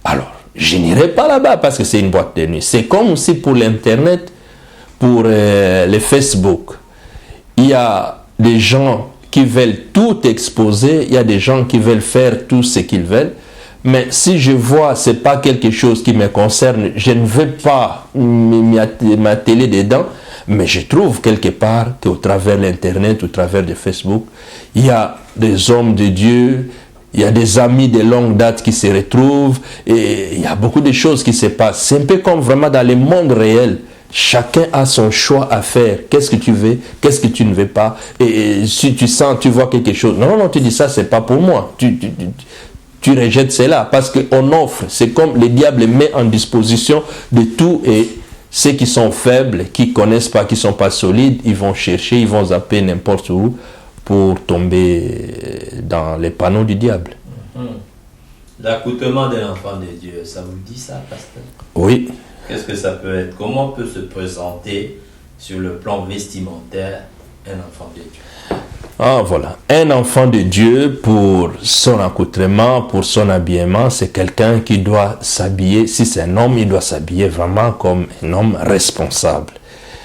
A: Alors, je n'irai pas là-bas parce que c'est une boîte de nuit. C'est comme aussi pour l'Internet, pour les Facebook. Il y a des gens qui veulent tout exposer, il y a des gens qui veulent faire tout ce qu'ils veulent. Mais si je vois ce n'est pas quelque chose qui me concerne, je ne veux pas m'atteler dedans. Mais je trouve quelque part qu'au travers de l'Internet, au travers de Facebook, il y a des hommes de Dieu, il y a des amis de longue date qui se retrouvent, et il y a beaucoup de choses qui se passent. C'est un peu comme vraiment dans le monde réel. Chacun a son choix à faire. Qu'est-ce que tu veux, qu'est-ce que tu ne veux pas. Et si tu sens, tu vois quelque chose, non, tu dis ça, c'est pas pour moi. Tu rejettes cela parce qu'on offre. C'est comme le diable met en disposition de tout, et ceux qui sont faibles, qui ne connaissent pas, qui ne sont pas solides, ils vont chercher, ils vont zapper n'importe où pour tomber dans les panneaux du diable.
B: L'accoutrement d'un enfant de Dieu, ça vous dit ça, pasteur?
A: Oui.
B: Qu'est-ce que ça peut être? Comment peut se présenter sur le plan vestimentaire un enfant de Dieu?
A: Ah voilà, un enfant de Dieu, pour son accoutrement, pour son habillement, c'est quelqu'un qui doit s'habiller. Si c'est un homme, il doit s'habiller vraiment comme un homme responsable.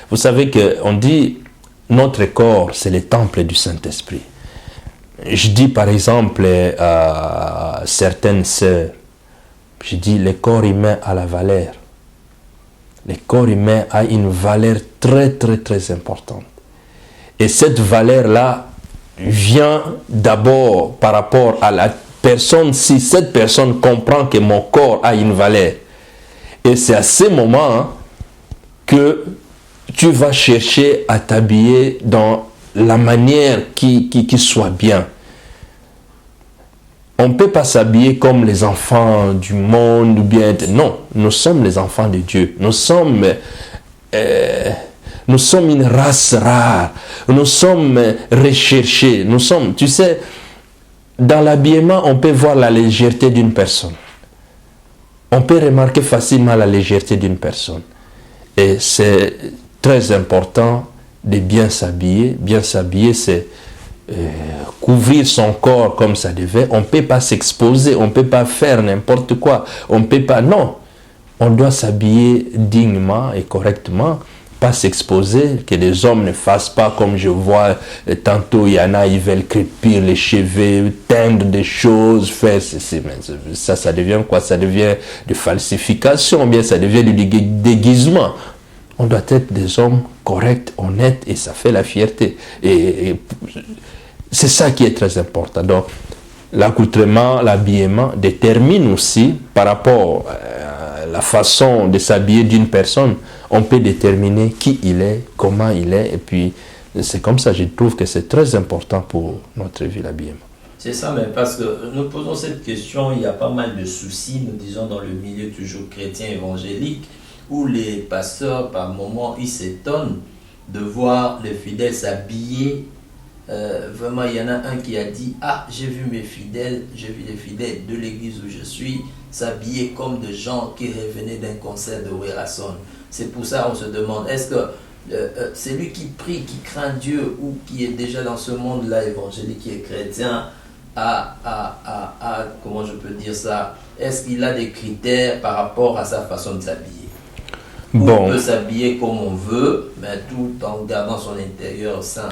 A: Vous savez qu'on dit, notre corps, c'est le temple du Saint-Esprit. Je dis par exemple à certaines sœurs, je dis, le corps humain a la valeur. Le corps humain a une valeur très, très, très importante. Et cette valeur-là vient d'abord par rapport à la personne. Si cette personne comprend que mon corps a une valeur, et c'est à ce moment que tu vas chercher à t'habiller dans la manière qui soit bien. On ne peut pas s'habiller comme les enfants du monde ou bien... Non, nous sommes les enfants de Dieu. Nous sommes une race rare. Nous sommes recherchés. Nous sommes, tu sais, dans l'habillement, on peut voir la légèreté d'une personne. On peut remarquer facilement la légèreté d'une personne. Et c'est très important de bien s'habiller. Bien s'habiller, c'est couvrir son corps comme ça devait. On ne peut pas s'exposer. On ne peut pas faire n'importe quoi. On ne peut pas... Non. On doit s'habiller dignement et correctement. Pas s'exposer, que les hommes ne fassent pas comme je vois tantôt, il y en a, ils veulent crépir les cheveux, teindre des choses, faire ceci. Mais ça devient quoi? Ça devient de falsification, bien ça devient du déguisement. On doit être des hommes corrects, honnêtes, et ça fait la fierté. Et c'est ça qui est très important. Donc, l'accoutrement, l'habillement détermine aussi, par rapport à la façon de s'habiller d'une personne, on peut déterminer qui il est, comment il est, et puis c'est comme ça, je trouve que c'est très important pour notre vie, l'habillement.
B: C'est ça, mais parce que nous posons cette question, il y a pas mal de soucis, nous disons, dans le milieu toujours chrétien évangélique, où les pasteurs, par moments, ils s'étonnent de voir les fidèles s'habiller. Vraiment, il y en a un qui a dit, ah, j'ai vu les fidèles de l'église où je suis s'habiller comme des gens qui revenaient d'un concert de Werason. C'est pour ça qu'on se demande, est-ce que c'est lui qui prie, qui craint Dieu, ou qui est déjà dans ce monde-là évangélique, qui est chrétien, comment je peux dire ça, est-ce qu'il a des critères par rapport à sa façon de s'habiller? On peut s'habiller comme on veut, mais tout en gardant son intérieur sain.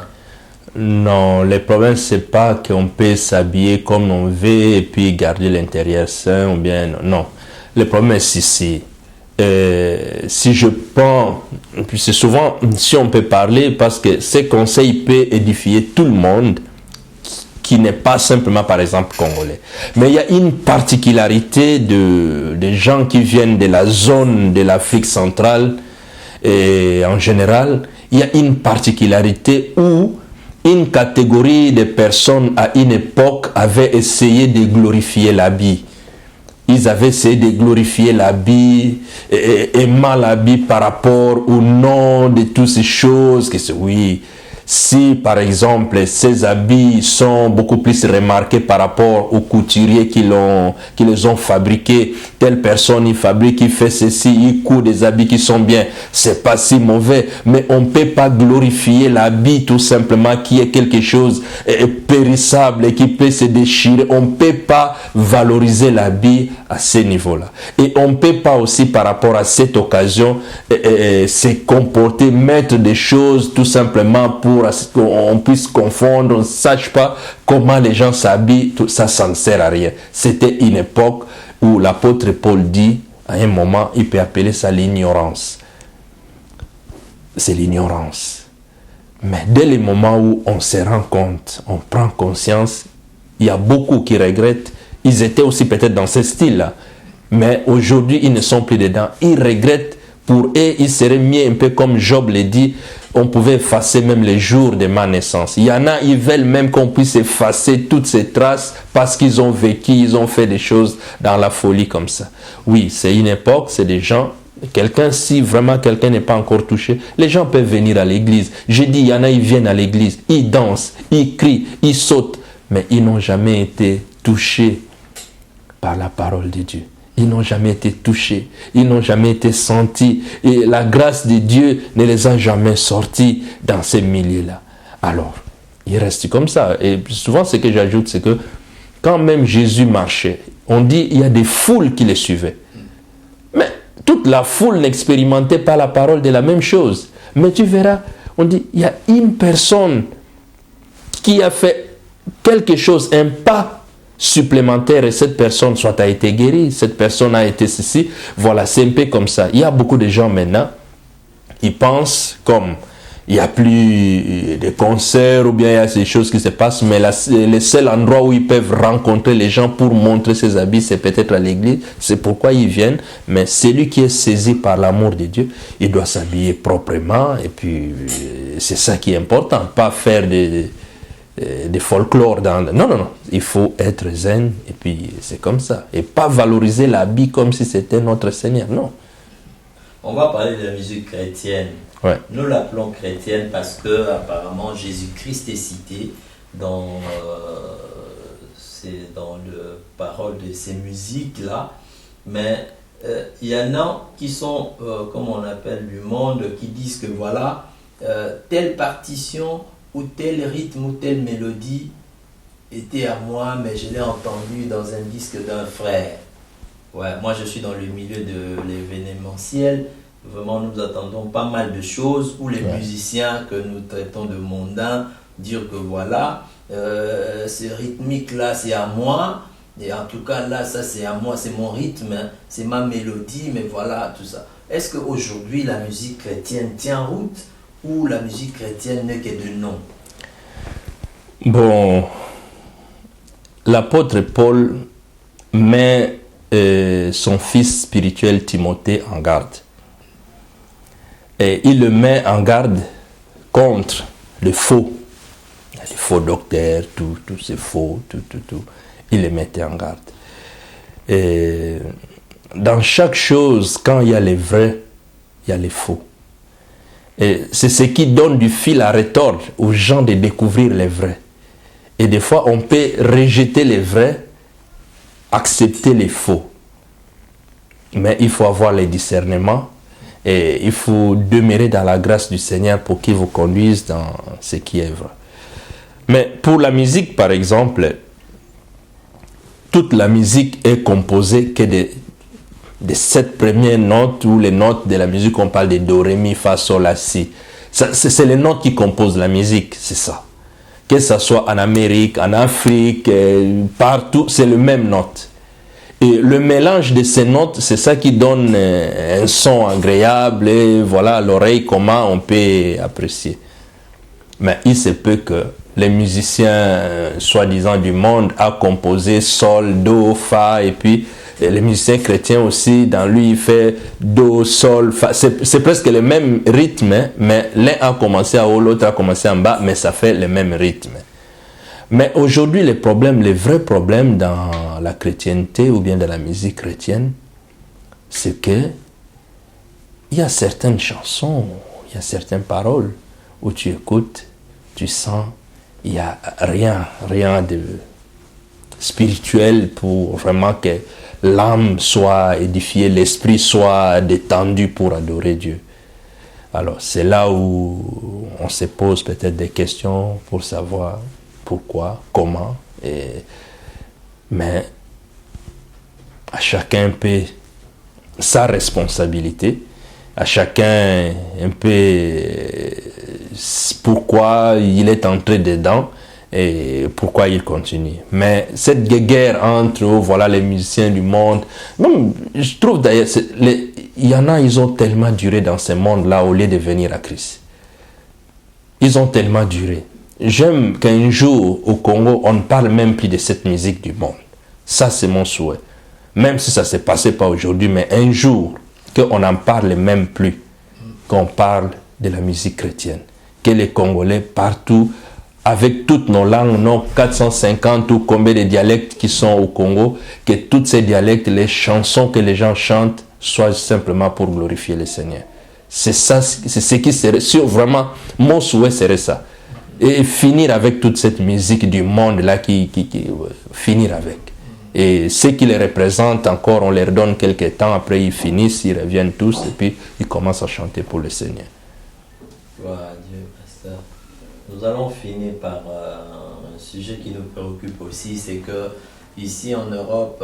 A: Non, le problème, c'est pas qu'on peut s'habiller comme on veut et puis garder l'intérieur sain ou bien non. Le problème, c'est si je pense, puis c'est souvent, si on peut parler, parce que ces conseils peuvent édifier tout le monde qui n'est pas simplement, par exemple, congolais. Mais il y a une particularité des gens qui viennent de la zone de l'Afrique centrale et en général, il y a une particularité où une catégorie de personnes à une époque avait essayé de glorifier l'habit. Ils avaient essayé de glorifier l'habit, aimant l'habit par rapport au nom de toutes ces choses. Oui, Si, par exemple, ces habits sont beaucoup plus remarqués par rapport aux couturiers qui les ont fabriqués, telle personne y fabrique, il fait ceci, il coud des habits qui sont bien, c'est pas si mauvais, mais on ne peut pas glorifier l'habit tout simplement qui est quelque chose périssable et qui peut se déchirer. On ne peut pas valoriser l'habit à ce niveau-là. Et on ne peut pas aussi, par rapport à cette occasion, se comporter, mettre des choses tout simplement pour qu'on puisse confondre, on ne sache pas comment les gens s'habillent, tout ça, ça ne sert à rien. C'était une époque où l'apôtre Paul dit, à un moment, il peut appeler ça l'ignorance. C'est l'ignorance. Mais dès le moment où on se rend compte, on prend conscience, il y a beaucoup qui regrettent, ils étaient aussi peut-être dans ce style-là, mais aujourd'hui, ils ne sont plus dedans. Ils regrettent. Pour eux, il serait mieux, un peu comme Job le dit, on pouvait effacer même les jours de ma naissance. Il y en a, ils veulent même qu'on puisse effacer toutes ces traces parce qu'ils ont vécu, ils ont fait des choses dans la folie comme ça. Oui, c'est une époque, c'est des gens, si vraiment quelqu'un n'est pas encore touché, les gens peuvent venir à l'église. J'ai dit, il y en a, ils viennent à l'église, ils dansent, ils crient, ils sautent, mais ils n'ont jamais été touchés par la parole de Dieu. Ils n'ont jamais été touchés, ils n'ont jamais été sentis. Et la grâce de Dieu ne les a jamais sortis dans ces milieux-là. Alors, ils restent comme ça. Et souvent, ce que j'ajoute, c'est que quand même Jésus marchait, on dit il y a des foules qui le suivaient. Mais toute la foule n'expérimentait pas la parole de la même chose. Mais tu verras, on dit il y a une personne qui a fait quelque chose, un pas supplémentaire, et cette personne soit a été guérie, cette personne a été ceci, voilà, c'est un peu comme ça. Il y a beaucoup de gens maintenant, ils pensent comme il n'y a plus de concerts ou bien il y a ces choses qui se passent, mais le seul endroit où ils peuvent rencontrer les gens pour montrer ses habits, c'est peut-être à l'église, c'est pourquoi ils viennent, mais celui qui est saisi par l'amour de Dieu, il doit s'habiller proprement, et puis c'est ça qui est important, pas faire des folklore non, il faut être zen et puis c'est comme ça et pas valoriser l'habit comme si c'était notre Seigneur, non.
B: On va parler de la musique chrétienne.
A: Ouais.
B: Nous l'appelons chrétienne parce que apparemment Jésus-Christ est cité dans le parole de ces musiques là, mais il y en a qui sont comme on appelle du monde, qui disent que voilà telle partition ou tel rythme ou telle mélodie était à moi, mais je l'ai entendu dans un disque d'un frère. Ouais, moi je suis dans le milieu de l'événementiel. Vraiment, nous attendons pas mal de choses où les musiciens que nous traitons de mondains dire que voilà, ce rythmique-là c'est à moi, et en tout cas là, ça c'est à moi, c'est mon rythme, hein, c'est ma mélodie, mais voilà, tout ça. Est-ce qu'aujourd'hui la musique chrétienne tient route ou la musique chrétienne n'est que de nom?
A: Bon, l'apôtre Paul met son fils spirituel Timothée en garde. Et il le met en garde contre le faux. Les faux docteurs, tout c'est faux, tout. Il les mettait en garde. Et dans chaque chose, quand il y a les vrais, il y a les faux. Et c'est ce qui donne du fil à retordre aux gens de découvrir les vrais. Et des fois, on peut rejeter les vrais, accepter les faux. Mais il faut avoir les discernements et il faut demeurer dans la grâce du Seigneur pour qu'il vous conduise dans ce qui est vrai. Mais pour la musique, par exemple, toute la musique est composée que de 7 premières notes, ou les notes de la musique, on parle de do, ré, mi, fa, sol, la, si. C'est les notes qui composent la musique, c'est ça. Que ce soit en Amérique, en Afrique, partout, c'est les mêmes notes. Et le mélange de ces notes, c'est ça qui donne un son agréable, et voilà, l'oreille, comment on peut apprécier. Mais il se peut que les musiciens, soi-disant du monde, a composé sol, do, fa, et puis les musiciens chrétiens aussi, dans lui, il fait do, sol, fa. C'est presque le même rythme, hein, mais l'un a commencé en haut, l'autre a commencé en bas, mais ça fait le même rythme. Mais aujourd'hui, les vrais problèmes dans la chrétienté ou bien dans la musique chrétienne, c'est que il y a certaines chansons, il y a certaines paroles où tu écoutes, tu sens, il n'y a rien de spirituel pour vraiment que l'âme soit édifiée, l'esprit soit détendu pour adorer Dieu. Alors, c'est là où on se pose peut-être des questions pour savoir pourquoi, comment. Mais à chacun peu sa responsabilité, à chacun un peu pourquoi il est entré dedans et pourquoi il continue. Mais cette guerre entre voilà, les musiciens du monde, même, je trouve d'ailleurs, il y en a, ils ont tellement duré dans ce monde-là au lieu de venir à Christ. Ils ont tellement duré. J'aime qu'un jour au Congo, on ne parle même plus de cette musique du monde. Ça, c'est mon souhait. Même si ça ne s'est passé pas aujourd'hui, mais un jour, qu'on n'en parle même plus, qu'on parle de la musique chrétienne. Que les Congolais, partout, avec toutes nos langues, nos 450 ou combien de dialectes qui sont au Congo, que tous ces dialectes, les chansons que les gens chantent, soient simplement pour glorifier le Seigneur. C'est ça, c'est ce qui serait, vraiment, mon souhait serait ça. Et finir avec toute cette musique du monde là, finir avec. Et ceux qui les représentent encore, on leur donne quelques temps, après ils finissent, ils reviennent tous, et puis ils commencent à chanter pour le Seigneur.
B: Gloire à Dieu, pasteur. Nous allons finir par un sujet qui nous préoccupe aussi, c'est que ici en Europe,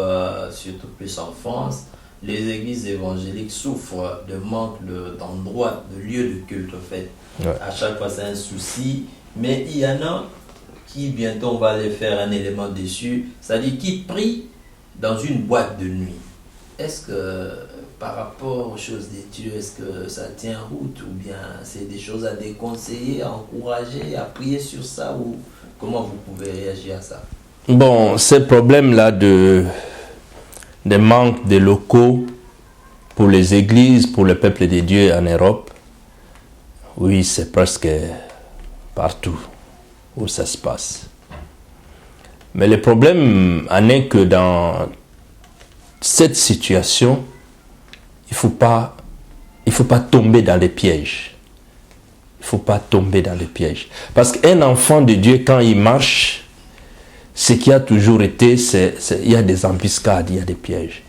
B: surtout plus en France, les églises évangéliques souffrent de manque d'endroits, de lieux de culte en fait. Ouais. À chaque fois c'est un souci, mais il y en a qui bientôt on va les faire un élément dessus, c'est-à-dire qui prient dans une boîte de nuit. Est-ce que par rapport aux choses de Dieu, est-ce que ça tient route ou bien c'est des choses à déconseiller, à encourager, à prier sur ça ou comment vous pouvez réagir à ça?
A: Bon, ce problème-là de manque de locaux pour les églises, pour le peuple de Dieu en Europe, oui, c'est presque partout où ça se passe. Mais le problème en est que dans cette situation, il faut pas tomber dans les pièges. Il ne faut pas tomber dans les pièges. Parce qu'un enfant de Dieu, quand il marche, ce qui a toujours été, il y a des embuscades, il y a des pièges.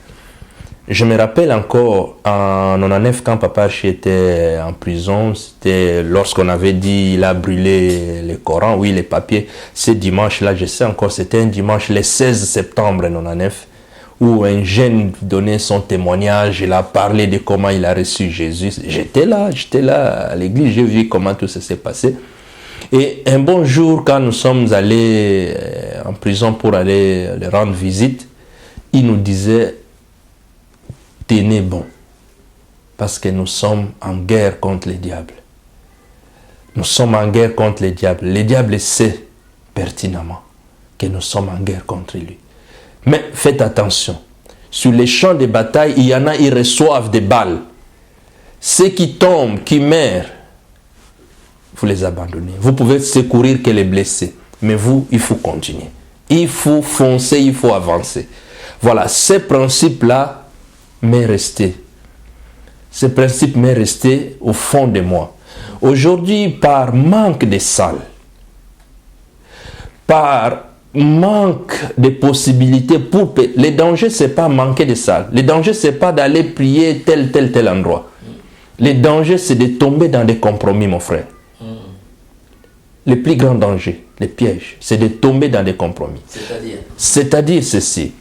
A: Je me rappelle encore en 99, quand Papa Archi était en prison, c'était lorsqu'on avait dit il a brûlé le Coran, oui, les papiers. Ce dimanche-là, je sais encore, c'était un dimanche, le 16 septembre 99, où un jeune donnait son témoignage, il a parlé de comment il a reçu Jésus. J'étais là à l'église, j'ai vu comment tout ça s'est passé. Et un bon jour, quand nous sommes allés en prison pour aller leur rendre visite, il nous disait: tenez bon, parce que nous sommes en guerre contre le diable. Nous sommes en guerre contre le diable. Le diable sait pertinemment que nous sommes en guerre contre lui. Mais faites attention, sur les champs de bataille, il y en a, ils reçoivent des balles. Ceux qui tombent, qui meurent, vous les abandonnez. Vous pouvez secourir que les blessés, mais vous, il faut continuer. Il faut foncer, il faut avancer. Voilà, ces principes-là m'est resté. Ce principe m'est resté au fond de moi. Aujourd'hui, par manque de salles, par manque de possibilités pour... Le danger, ce n'est pas manquer de salles. Le danger, ce n'est pas d'aller prier tel endroit. Le danger, c'est de tomber dans des compromis, mon frère. Le plus grand danger, le piège, c'est de tomber dans des compromis. C'est-à-dire ceci.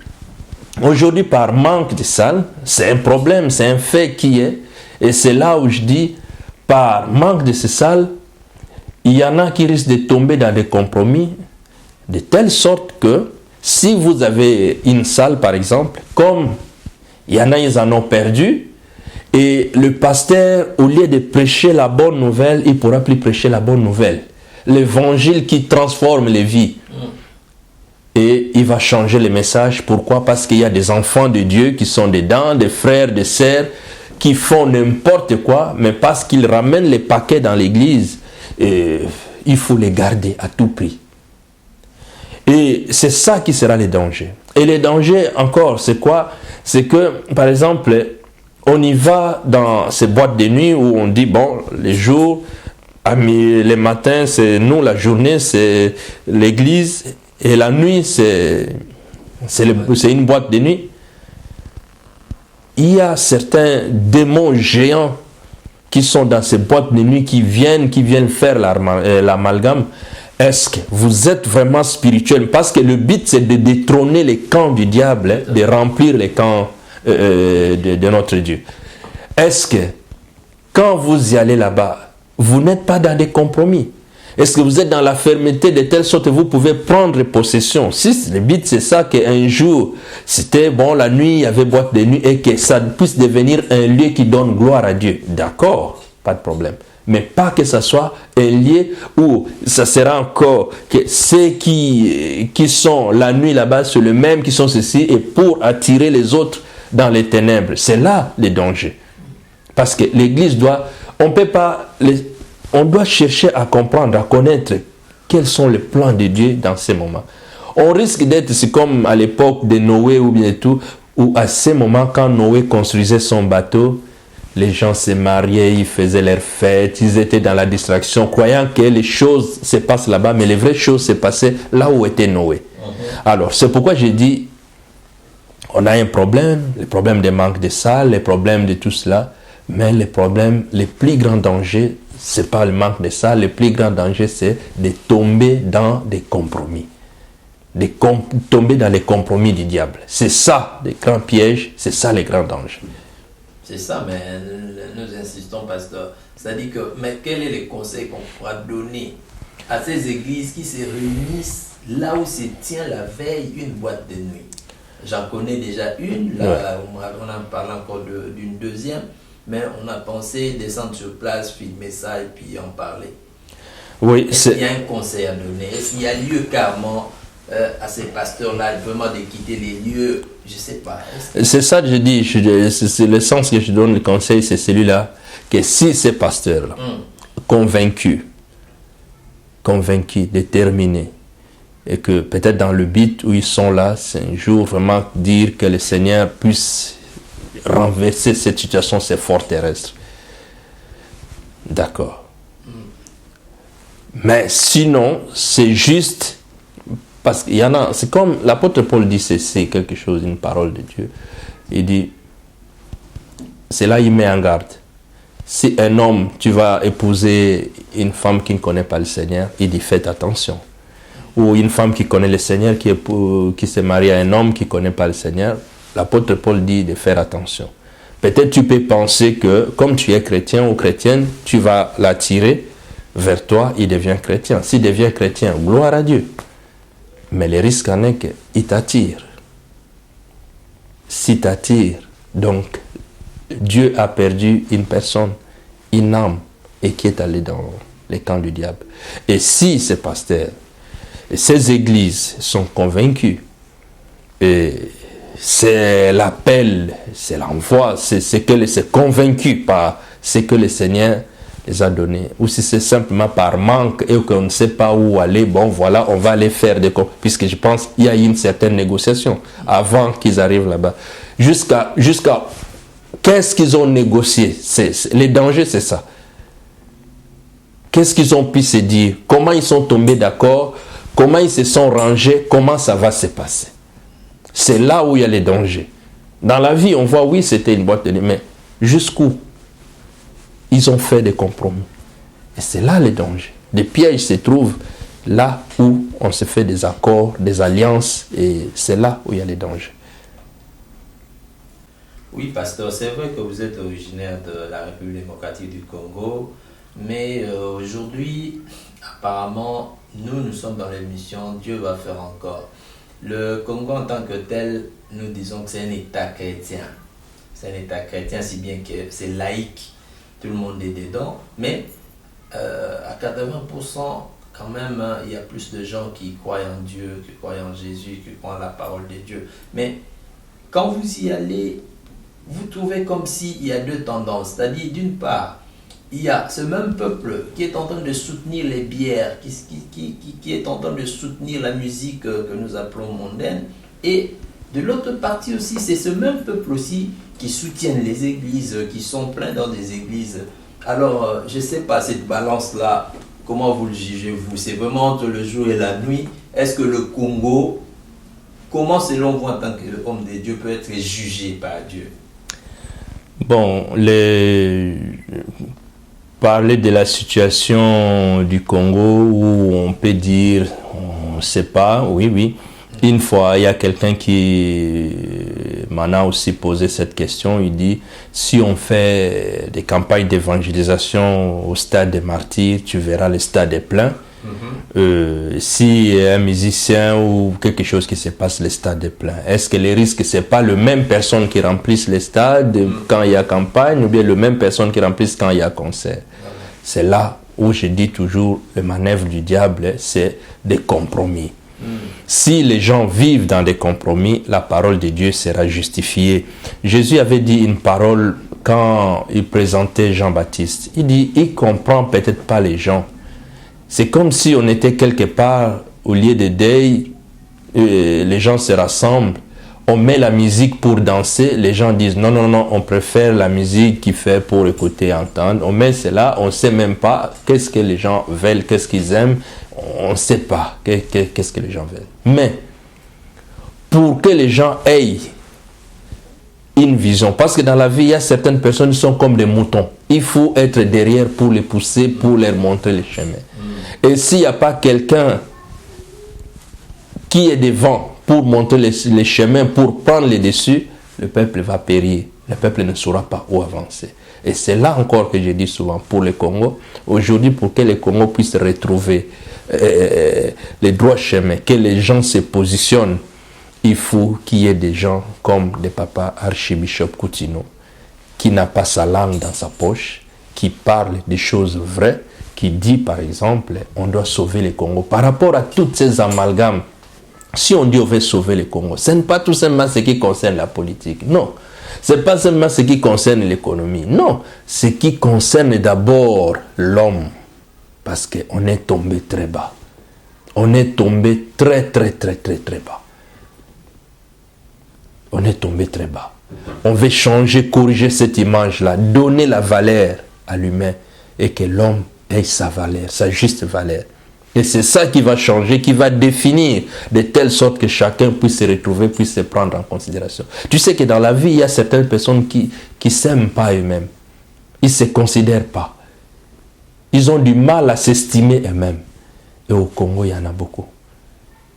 A: Aujourd'hui, par manque de salles, c'est un problème, c'est un fait qui est. Et c'est là où je dis, par manque de ces salles, il y en a qui risquent de tomber dans des compromis, de telle sorte que, si vous avez une salle, par exemple, comme il y en a, ils en ont perdu, et le pasteur, au lieu de prêcher la bonne nouvelle, il ne pourra plus prêcher la bonne nouvelle. L'évangile qui transforme les vies. Et il va changer le message. Pourquoi? Parce qu'il y a des enfants de Dieu qui sont dedans, des frères, des sœurs, qui font n'importe quoi, mais parce qu'ils ramènent les paquets dans l'église, il faut les garder à tout prix. Et c'est ça qui sera le danger. Et le danger encore, c'est quoi? C'est que, par exemple, on y va dans ces boîtes de nuit où on dit, bon, les jours, Les matins, c'est nous, la journée, c'est l'église, et la nuit, c'est une boîte de nuit. Il y a certains démons géants qui sont dans ces boîtes de nuit, qui viennent faire l'amalgame. Est-ce que vous êtes vraiment spirituel? Parce que le but, c'est de détrôner les camps du diable, hein, de remplir les camps de notre Dieu. Est-ce que, quand vous y allez là-bas, vous n'êtes pas dans des compromis? Est-ce que vous êtes dans la fermeté de telle sorte que vous pouvez prendre possession? Si le but, c'est ça, qu'un jour, c'était bon, la nuit, il y avait boîte de nuit, et que ça puisse devenir un lieu qui donne gloire à Dieu. D'accord, pas de problème. Mais pas que ça soit un lieu où ça sera encore que ceux qui sont la nuit là-bas, c'est le même qui sont ceci, et pour attirer les autres dans les ténèbres. C'est là le danger. Parce que l'Église on doit chercher à comprendre, à connaître quels sont les plans de Dieu dans ces moments. On risque d'être, c'est comme à l'époque de Noé ou bien tout, où à ces moments, quand Noé construisait son bateau, les gens se mariaient, ils faisaient leurs fêtes, ils étaient dans la distraction, croyant que les choses se passent là-bas, mais les vraies choses se passaient là où était Noé. Alors, c'est pourquoi j'ai dit, on a un problème, le problème des manques de salles, les problèmes de tout cela, mais les problèmes, les plus grands dangers, ce n'est pas le manque de salles, le plus grand danger, c'est de tomber dans des compromis. Tomber dans les compromis du diable. C'est ça, les grands pièges, c'est ça les grands dangers.
B: C'est ça, mais nous insistons, pasteur. C'est-à-dire que, mais quel est le conseil qu'on pourra donner à ces églises qui se réunissent là où se tient la veille une boîte de nuit? J'en connais déjà une, là, on en parle encore d'une deuxième, mais on a pensé descendre sur place, filmer ça et puis en parler.
A: Oui,
B: Est-ce qu'il y a un conseil à donner? Est-ce qu'il y a lieu carrément à ces pasteurs-là vraiment de quitter les lieux? Je ne sais pas.
A: C'est ça que je dis, c'est le sens que je donne le conseil, c'est celui-là, que si ces pasteurs-là, convaincus, déterminés, et que peut-être dans le but où ils sont là, c'est un jour vraiment dire que le Seigneur puisse renverser cette situation, ces forces terrestres. D'accord. Mais sinon, c'est juste, parce qu'il y en a, c'est comme l'apôtre Paul dit, c'est quelque chose, une parole de Dieu. Il dit, c'est là il met en garde. Si un homme, tu vas épouser une femme qui ne connaît pas le Seigneur, il dit, faites attention. Ou une femme qui connaît le Seigneur, qui se marie à un homme qui ne connaît pas le Seigneur, l'apôtre Paul dit de faire attention. Peut-être tu peux penser que, comme tu es chrétien ou chrétienne, tu vas l'attirer vers toi, il devient chrétien. S'il devient chrétien, gloire à Dieu. Mais le risque en est qu'il t'attire. S'il t'attire, donc, Dieu a perdu une personne, une âme, et qui est allée dans les camps du diable. Et si ces pasteurs, et ces églises sont convaincus, et c'est l'appel, c'est l'envoi, c'est convaincu par ce que le Seigneur les a donné, ou si c'est simplement par manque et qu'on ne sait pas où aller, bon voilà, on va aller faire des comptes, puisque je pense qu'il y a eu une certaine négociation avant qu'ils arrivent là-bas. Jusqu'à qu'est-ce qu'ils ont négocié? Les dangers, c'est ça. Qu'est-ce qu'ils ont pu se dire? Comment ils sont tombés d'accord? Comment ils se sont rangés? Comment ça va se passer? C'est là où il y a les dangers. Dans la vie, on voit, oui, c'était une boîte de nuit, mais jusqu'où? Ils ont fait des compromis. Et c'est là les dangers. Les pièges se trouvent là où on se fait des accords, des alliances, et c'est là où il y a les dangers.
B: Oui, pasteur, c'est vrai que vous êtes originaire de la République démocratique du Congo, mais aujourd'hui, apparemment, nous sommes dans l'émission Dieu va faire encore. Le Congo en tant que tel, nous disons que c'est un État chrétien. C'est un État chrétien, si bien que c'est laïque, tout le monde est dedans, mais à 80%, quand même, il y a plus de gens qui croient en Dieu, qui croient en Jésus, qui croient en la parole de Dieu. Mais quand vous y allez, vous trouvez comme s'il y a deux tendances. C'est-à-dire, d'une part, il y a ce même peuple qui est en train de soutenir les bières, qui est en train de soutenir la musique que nous appelons mondaine. Et de l'autre partie aussi, c'est ce même peuple aussi qui soutiennent les églises, qui sont pleins dans des églises Alors, je ne sais pas, cette balance-là, comment vous le jugez-vous? C'est vraiment entre le jour et la nuit. Est-ce que le Congo, comment selon vous en tant qu'homme de Dieu, peut être jugé par Dieu?
A: Bon, parler de la situation du Congo où on peut dire, on ne sait pas, oui. Une fois, il y a quelqu'un qui m'en a aussi posé cette question. Il dit, si on fait des campagnes d'évangélisation au stade des martyrs, tu verras le stade est plein. Si un musicien ou quelque chose qui se passe, le stade est plein. Est-ce que les risques, c'est pas le même personne qui remplissent le stade quand il y a campagne, ou bien le même personne qui remplissent quand il y a concert? C'est là où je dis toujours, le manœuvre du diable, c'est des compromis. Si les gens vivent dans des compromis, la parole de Dieu sera justifiée. Jésus avait dit une parole quand il présentait Jean-Baptiste. Il dit, il comprend peut-être pas les gens. C'est comme si on était quelque part au lieu de deuil, les gens se rassemblent, on met la musique pour danser, les gens disent non, on préfère la musique qui fait pour écouter et entendre. On met cela, on ne sait même pas qu'est-ce que les gens veulent, qu'est-ce qu'ils aiment, on ne sait pas qu'est-ce que les gens veulent. Mais pour que les gens aient une vision, parce que dans la vie, il y a certaines personnes qui sont comme des moutons. Il faut être derrière pour les pousser, pour leur montrer le chemin. Et s'il n'y a pas quelqu'un qui est devant pour montrer les chemins, pour prendre les dessus, le peuple va périr. Le peuple ne saura pas où avancer. Et c'est là encore que je dis souvent pour le Congo. Aujourd'hui, pour que le Congo puisse retrouver les droits chemins, que les gens se positionnent, il faut qu'il y ait des gens comme le papa Archibishop Coutinho, qui n'a pas sa langue dans sa poche, qui parle des choses vraies, qui dit par exemple, on doit sauver le Congo. Par rapport à toutes ces amalgames, si on dit on veut sauver le Congo, ce n'est pas tout simplement ce qui concerne la politique, non. Ce n'est pas seulement ce qui concerne l'économie, non. Ce qui concerne d'abord l'homme, parce qu'on est tombé très bas. On est tombé très bas. On est tombé très bas. On veut changer, corriger cette image-là, donner la valeur à l'humain et que l'homme ait sa valeur, sa juste valeur. Et c'est ça qui va changer, qui va définir de telle sorte que chacun puisse se retrouver, puisse se prendre en considération. Tu sais que dans la vie, il y a certaines personnes qui ne s'aiment pas eux-mêmes. Ils ne se considèrent pas. Ils ont du mal à s'estimer eux-mêmes. Et au Congo, il y en a beaucoup.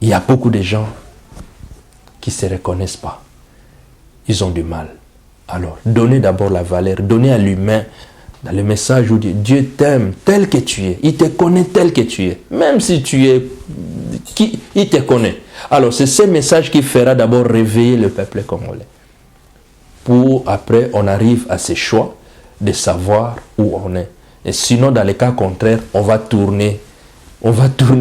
A: Il y a beaucoup de gens qui ne se reconnaissent pas. Ils ont du mal. Alors, donnez d'abord la valeur, donnez à l'humain, dans le message où Dieu t'aime tel que tu es, il te connaît tel que tu es, même si tu es, il te connaît. Alors, c'est ce message qui fera d'abord réveiller le peuple congolais. Pour après, on arrive à ce choix de savoir où on est. Et sinon, dans les cas contraires, on va tourner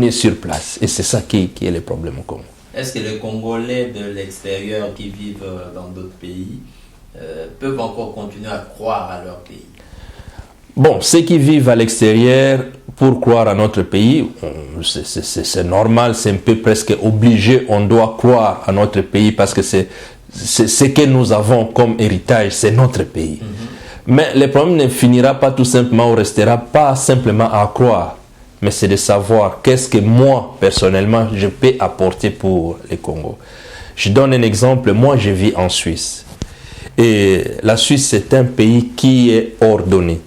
A: sur place. Et c'est ça qui est le problème au Congo.
B: Est-ce que les Congolais de l'extérieur qui vivent dans d'autres pays peuvent encore continuer à croire à leur pays?
A: Bon, ceux qui vivent à l'extérieur, pour croire à notre pays, c'est normal, c'est un peu presque obligé, on doit croire à notre pays parce que c'est ce que nous avons comme héritage, c'est notre pays. Mais le problème ne finira pas tout simplement, on ne restera pas simplement à croire, mais c'est de savoir qu'est-ce que moi, personnellement, je peux apporter pour le Congo. Je donne un exemple, moi je vis en Suisse. Et la Suisse, c'est un pays qui est ordonné.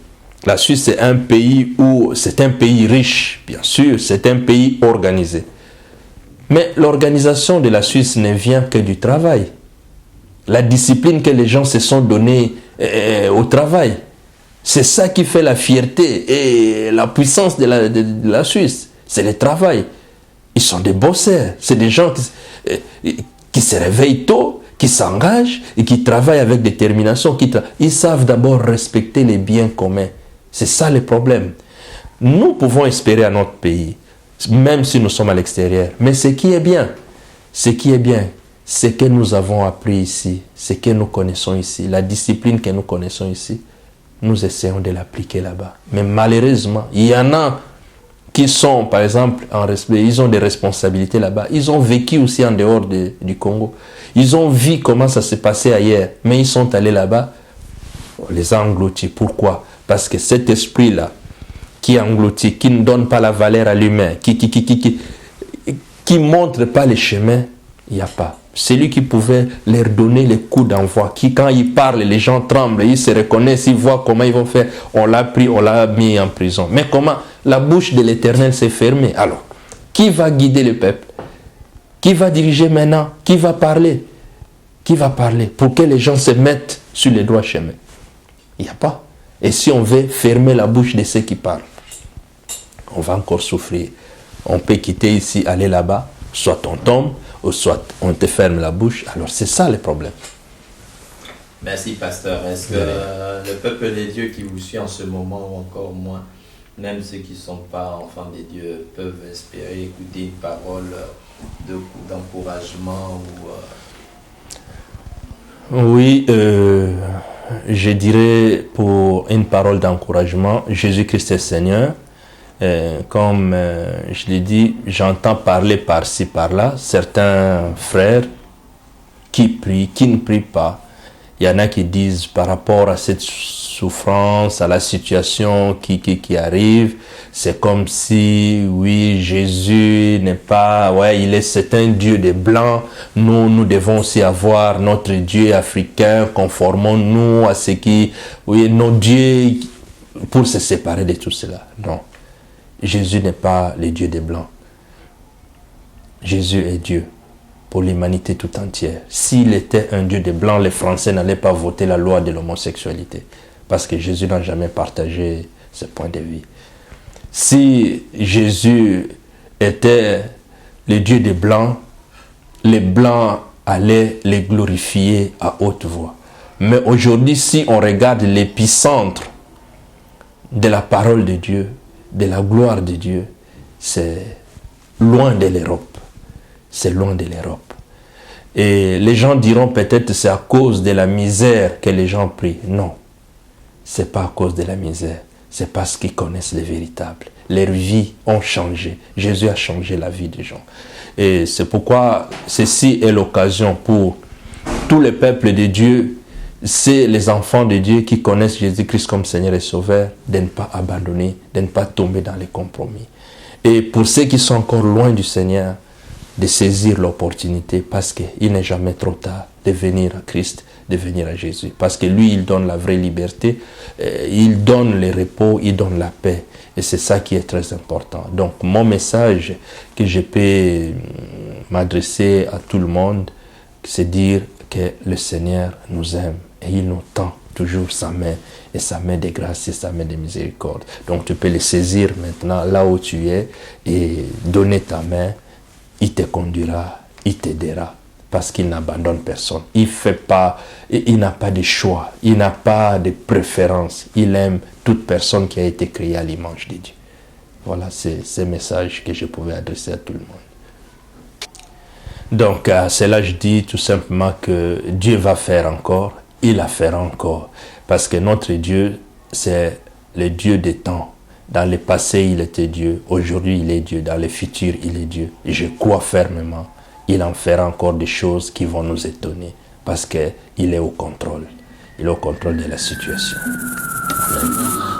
A: La Suisse, c'est un pays riche, bien sûr, c'est un pays organisé. Mais l'organisation de la Suisse ne vient que du travail. La discipline que les gens se sont donnés au travail, c'est ça qui fait la fierté et la puissance de la Suisse. C'est le travail. Ils sont des bosseurs. C'est des gens qui se réveillent tôt, qui s'engagent et qui travaillent avec détermination. Ils savent d'abord respecter les biens communs. C'est ça le problème. Nous pouvons espérer à notre pays, même si nous sommes à l'extérieur. Mais ce qui est bien, c'est que nous avons appris ici, ce que nous connaissons ici, la discipline que nous connaissons ici, nous essayons de l'appliquer là-bas. Mais malheureusement, il y en a qui sont, par exemple, ils ont des responsabilités là-bas. Ils ont vécu aussi en dehors du Congo. Ils ont vu comment ça s'est passé ailleurs. Mais ils sont allés là-bas, on les a engloutis. Pourquoi ? Parce que cet esprit-là, qui engloutit, qui ne donne pas la valeur à l'humain, qui montre pas les chemins, il n'y a pas. C'est lui qui pouvait leur donner les coups d'envoi, qui quand il parle, les gens tremblent, ils se reconnaissent, ils voient comment ils vont faire. On l'a pris, on l'a mis en prison. Mais comment? La bouche de l'Éternel s'est fermée. Alors, qui va guider le peuple? Qui va diriger maintenant? Qui va parler? Qui va parler pour que les gens se mettent sur les droits chemins? Il n'y a pas. Et si on veut fermer la bouche de ceux qui parlent, on va encore souffrir. On peut quitter ici, aller là-bas, soit on tombe, ou soit on te ferme la bouche. Alors c'est ça le problème.
B: Merci, pasteur. Est-ce que le peuple des dieux qui vous suit en ce moment, ou encore moins, même ceux qui ne sont pas enfants des dieux, peuvent espérer écouter une parole d'encouragement
A: Oui, je dirais pour une parole d'encouragement, Jésus-Christ est Seigneur. Comme je l'ai dit, j'entends parler par-ci, par-là, certains frères qui prient, qui ne prient pas. Il y en a qui disent par rapport à cette souffrance, à la situation qui arrive, c'est comme si, oui, Jésus n'est pas, c'est un Dieu des Blancs, nous devons aussi avoir notre Dieu africain, conformons-nous à ce qui, nos dieux, pour se séparer de tout cela. Non. Jésus n'est pas le Dieu des Blancs. Jésus est Dieu pour l'humanité tout entière. S'il était un Dieu des Blancs, les Français n'allaient pas voter la loi de l'homosexualité. Parce que Jésus n'a jamais partagé ce point de vue. Si Jésus était le Dieu des Blancs, les Blancs allaient les glorifier à haute voix. Mais aujourd'hui, si on regarde l'épicentre de la parole de Dieu, de la gloire de Dieu, c'est loin de l'Europe. C'est loin de l'Europe. Et les gens diront peut-être c'est à cause de la misère que les gens prient. Non, c'est pas à cause de la misère. C'est parce qu'ils connaissent les véritables. Leurs vies ont changé. Jésus a changé la vie des gens. Et c'est pourquoi ceci est l'occasion pour tous les peuples de Dieu, c'est les enfants de Dieu qui connaissent Jésus-Christ comme Seigneur et Sauveur, de ne pas abandonner, de ne pas tomber dans les compromis. Et pour ceux qui sont encore loin du Seigneur, de saisir l'opportunité parce qu'il n'est jamais trop tard de venir à Christ, de venir à Jésus. Parce que lui, il donne la vraie liberté, il donne le repos, il donne la paix. Et c'est ça qui est très important. Donc mon message que je peux m'adresser à tout le monde, c'est dire que le Seigneur nous aime et il nous tend toujours sa main, et sa main de grâce et sa main de miséricorde. Donc tu peux le saisir maintenant là où tu es et donner ta main. Il te conduira, il t'aidera, parce qu'il n'abandonne personne. Il n'a pas de choix, il n'a pas de préférence. Il aime toute personne qui a été créée à l'image de Dieu. Voilà, c'est ce message que je pouvais adresser à tout le monde. Donc, à cela, je dis tout simplement que Dieu va faire encore, il la fera encore. Parce que notre Dieu, c'est le Dieu des temps. Dans le passé, il était Dieu. Aujourd'hui, il est Dieu. Dans le futur, il est Dieu. Et je crois fermement, il en fera encore des choses qui vont nous étonner. Parce qu'il est au contrôle. Il est au contrôle de la situation. Amen.